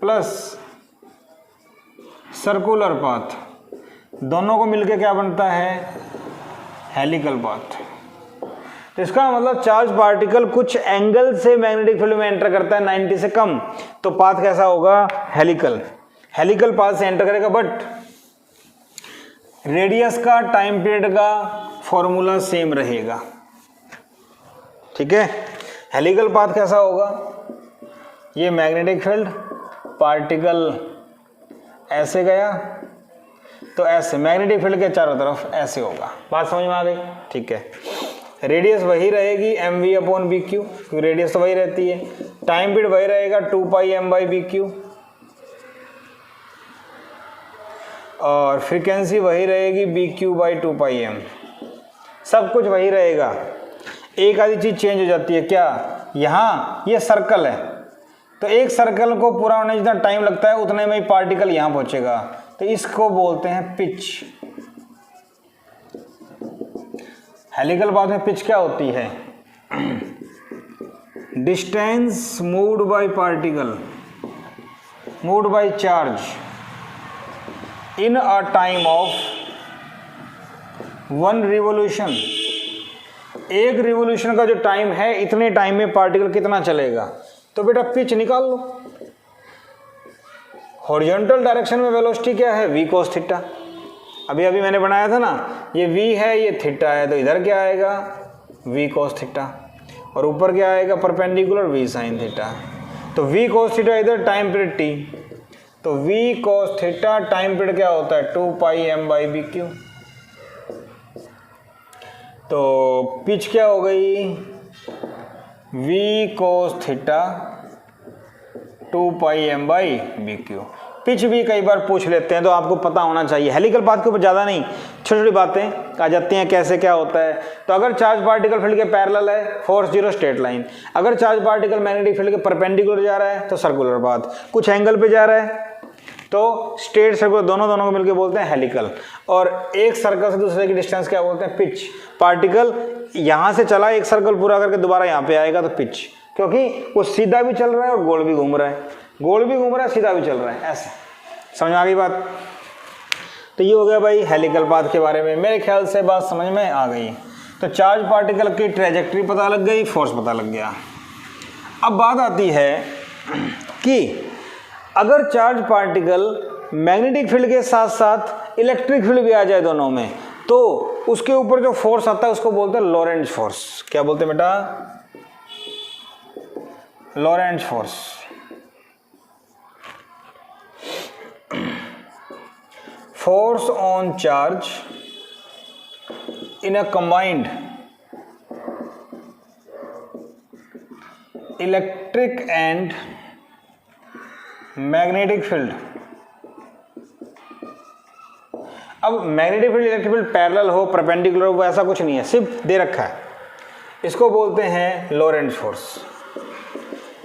plus circular path, दोनों को मिलके क्या बनता है? Helical path. तो इसका मतलब चार्ज पार्टिकल कुछ एंगल से मैग्नेटिक फील्ड में एंटर करता है 90 से कम, तो पाथ कैसा होगा? हेलिकल। हेलिकल पाथ से एंटर करेगा, बट रेडियस का, टाइम पीरियड का फॉर्मूला सेम रहेगा। ठीक है। हेलिकल पाथ कैसा होगा? ये मैग्नेटिक फील्ड, पार्टिकल ऐसे गया तो ऐसे, मैग्नेटिक फील्ड के चारों तरफ ऐसे होगा। बात समझ में आ गई? ठीक है। रेडियस वही रहेगी mv/bq, क्योंकि रेडियस तो वही रहती है। टाइम पीरियड वही रहेगा 2πm/bq, और फ्रीक्वेंसी वही रहेगी bq/2πm। सब कुछ वही रहेगा, एक आधी चीज चेंज हो जाती है। क्या? यहाँ ये सर्कल है, तो एक सर्कल को पूरा होने जितना टाइम लगता है उतने में ही पार्टिकल यहाँ पहुंचेगा, तो इसको बोलते हैं पिच। हेलिकल पाथ में पिच क्या होती है? Distance moved by particle, moved by charge in a time of 1 revolution. एक रिवोल्यूशन का जो टाइम है, इतने टाइम में पार्टिकल कितना चलेगा, तो बेटा पिच निकाल लो। हॉरिजॉन्टल डायरेक्शन में वेलोसिटी क्या है? v cos theta. अभी अभी मैंने बनाया था ना, ये v है, ये थीटा है, तो इधर क्या आएगा? v cos थीटा, और ऊपर क्या आएगा? Perpendicular v sin theta. तो v cos थीटा इधर टाइम पीरियड t, तो v cos theta time period क्या होता है? 2πm/bq। तो पिच क्या हो गई? v cos theta 2πm/bq। Pitch भी कई बार पूछ लेते हैं, तो आपको पता होना चाहिए। हेलिकल पाथ के ऊपर ज़्यादा नहीं, छोटी छोटी बातें आ जाती हैं, कैसे क्या होता है। तो अगर चार्ज पार्टिकल फील्ड के पैरेलल है, फोर्स 0, स्ट्रेट लाइन। अगर चार्ज पार्टिकल मैग्नेटिक फील्ड के परपेंडिकुलर जा रहा है तो सर्कुलर पाथ, कुछ एंगल पे जा रहा है तो स्ट्रेट सर्कुलर, दोनों को मिलकर बोलते हैं हेलिकल। और एक सर्कल से दूसरे की डिस्टेंस क्या बोलते हैं? पिच। पार्टिकल यहाँ से चला एक सर्कल पूरा करके दोबारा यहाँ पे आएगा तो पिच, क्योंकि वो सीधा भी चल रहा है और गोल भी घूम रहा है, गोल भी घूम रहा है, सीधा भी चल रहा है, ऐसे। समझ में आ गई बात? तो ये हो गया भाई हेलिकल पाथ के बारे में। मेरे ख्याल से बात समझ में आ गई। तो चार्ज पार्टिकल की ट्रेजेक्ट्री पता लग गई, फोर्स पता लग गया। अब बात आती है कि अगर चार्ज पार्टिकल मैग्नेटिक फील्ड के साथ साथ इलेक्ट्रिक फील्ड भी आ जाए दोनों में, तो उसके ऊपर जो फोर्स आता है उसको बोलते हैं लॉरेंट्ज फोर्स। क्या बोलते हैं बेटा? Lorentz force. Force on charge in a combined electric and magnetic field. अब magnetic field electric field parallel हो, परपेंडिकुलर हो, ऐसा कुछ नहीं है, सिर्फ दे रखा है। इसको बोलते हैं लॉरेंट्ज फोर्स।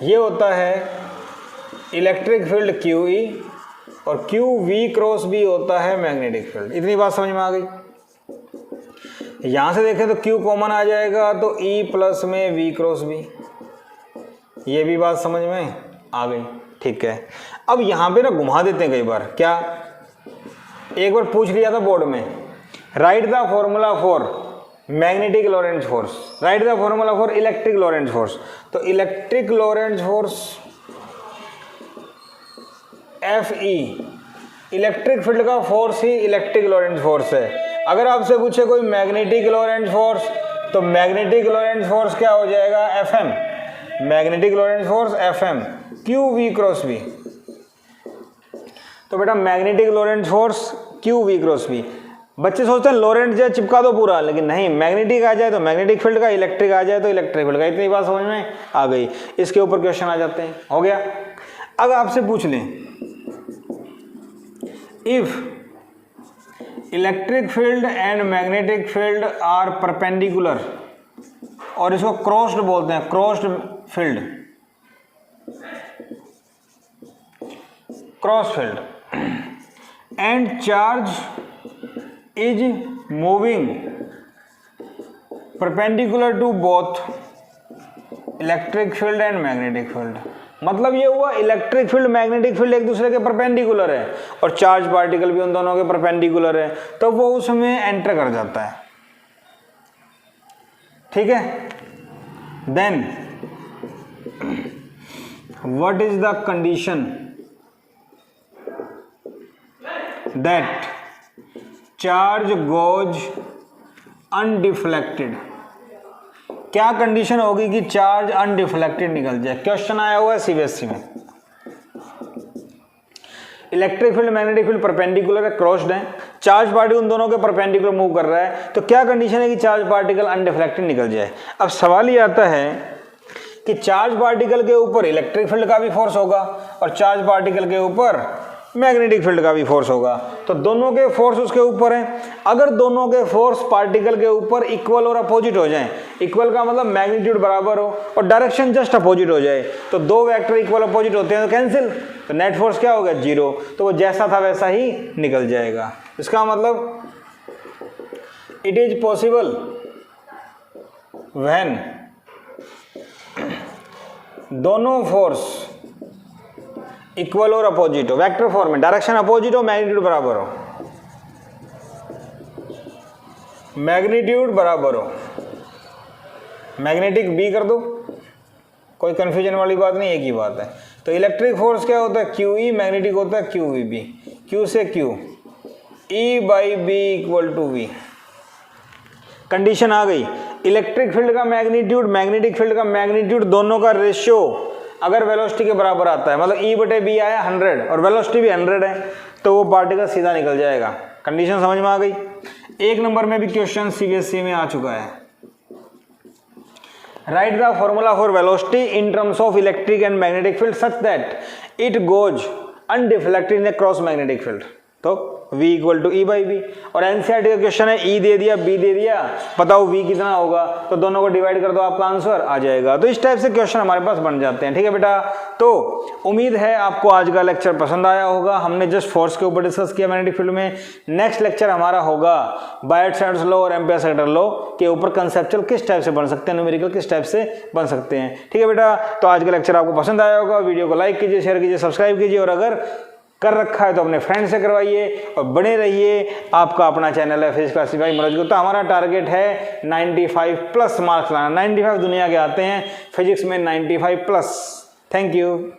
ये होता है इलेक्ट्रिक फील्ड QE और QV×B होता है मैग्नेटिक फील्ड। इतनी बात समझ में आ गई? यहां से देखें तो Q कॉमन आ जाएगा, तो E प्लस में V×B। ये भी बात समझ में आ गई? ठीक है। अब यहाँ पे ना घुमा देते हैं कई बार। क्या? एक बार पूछ लिया था बोर्ड में, right the formula for magnetic Lorentz force, right the formula for electric Lorentz force. तो electric Lorentz force FE, electric field का फोर्स ही इलेक्ट्रिक लॉरेंट्ज फोर्स है। अगर आपसे पूछे कोई मैग्नेटिक लॉरेंट्ज फोर्स, तो मैग्नेटिक लॉरेंट्ज फोर्स क्या हो जाएगा? FM। Magnetic Lorentz force FM QV×B। तो बेटा मैग्नेटिक लॉरेंट्ज फोर्स QV×B। बच्चे सोचते हैं लॉरेंट्ज जो चिपका दो पूरा, लेकिन नहीं, मैग्नेटिक आ जाए तो मैग्नेटिक फील्ड का, इलेक्ट्रिक आ जाए तो इलेक्ट्रिक फील्ड का। इतनी बात समझ में आ गई? इसके ऊपर क्वेश्चन आ जाते हैं। हो गया? अब आपसे पूछ लें, if electric field and magnetic field are perpendicular, और इसको क्रॉस्ड बोलते हैं, crossed field, cross field, and charge is moving perpendicular to both electric field and magnetic field. मतलब ये हुआ इलेक्ट्रिक फील्ड मैग्नेटिक फील्ड एक दूसरे के परपेंडिकुलर है और चार्ज पार्टिकल भी उन दोनों के परपेंडिकुलर है, तो वो उसमें एंटर कर जाता है। ठीक है, then what is the condition that charge goes undeflected. क्या कंडीशन होगी कि चार्ज अनडिफ्लेक्टेड निकल जाए? क्वेश्चन आया हुआ है सीबीएसई में। Electric field magnetic field perpendicular है, क्रॉस्ड है, चार्ज पार्टिकल उन दोनों के परपेंडिकुलर मूव कर रहा है, तो क्या कंडीशन है कि चार्ज पार्टिकल अनडिफ्लेक्टेड निकल जाए? अब सवाल ये आता है कि चार्ज पार्टिकल के ऊपर इलेक्ट्रिक फील्ड का भी फोर्स होगा और चार्ज पार्टिकल के ऊपर मैग्नेटिक फील्ड का भी फोर्स होगा, तो दोनों के फोर्स उसके ऊपर हैं। अगर दोनों के फोर्स पार्टिकल के ऊपर इक्वल और अपोजिट हो जाएं, इक्वल का मतलब मैग्नीट्यूड बराबर हो और डायरेक्शन जस्ट अपोजिट हो जाए, तो दो वेक्टर इक्वल अपोजिट होते हैं तो कैंसिल, तो नेट फोर्स क्या होगा? जीरो। तो वो जैसा था वैसा ही निकल जाएगा। इसका मतलब इट इज पॉसिबल व्हेन दोनों फोर्स इक्वल और अपोजिट हो, वेक्टर फॉर्म में, डायरेक्शन अपोजिट हो, मैग्नीट्यूड बराबर हो, मैग्नीट्यूड बराबर हो, मैग्नेटिक बी कर दो, कोई कंफ्यूजन वाली बात नहीं, एक ही बात है। तो इलेक्ट्रिक फोर्स क्या होता है? क्यू ई, मैग्नेटिक होता है क्यू वी बी, क्यू से Q, E by B equal to V. Condition आ गई, इलेक्ट्रिक फील्ड का मैग्नीट्यूड, मैग्नेटिक फील्ड का मैग्नीट्यूड, दोनों का रेशियो अगर वेलोसिटी के बराबर आता है, मतलब ई बटे बी आया 100 और वेलोसिटी भी 100 है, तो वो पार्टिकल सीधा निकल जाएगा। कंडीशन समझ में आ गई। एक नंबर में भी क्वेश्चन सीबीएसई में आ चुका है। Write the formula for velocity in terms of electric and magnetic field such that it goes undeflected in a cross magnetic field. तो V equal to E by B, और NCERT का question है E दे दिया, B दे दिया, बताओ V कितना होगा, तो दोनों को डिवाइड कर दो, आपका आंसर आ जाएगा। तो इस टाइप से क्वेश्चन हमारे पास बन जाते हैं। ठीक है बेटा, तो उम्मीद है आपको आज का लेक्चर पसंद आया होगा। हमने जस्ट फोर्स के ऊपर डिस्कस किया मैग्नेटिक फील्ड में। नेक्स्ट लेक्चर हमारा होगा बायट-सावर्ट्स लॉ और एम्पियर-सेकेंड लॉ के ऊपर कंसेप्चुअल किस टाइप से बन सकते हैं, न्यूमेरिकल किस टाइप से बन सकते हैं। ठीक है बेटा, तो आज का लेक्चर आपको पसंद आया होगा। वीडियो को लाइक कीजिए, शेयर कीजिए, सब्सक्राइब कीजिए, और अगर कर रखा है तो अपने फ्रेंड से करवाइए और बने रहिए। आपका अपना चैनल है physics class by Manoj Gupta. हमारा टारगेट है 95+ मार्क्स लाना। 95 दुनिया के आते हैं, फिजिक्स में 95+। Thank you.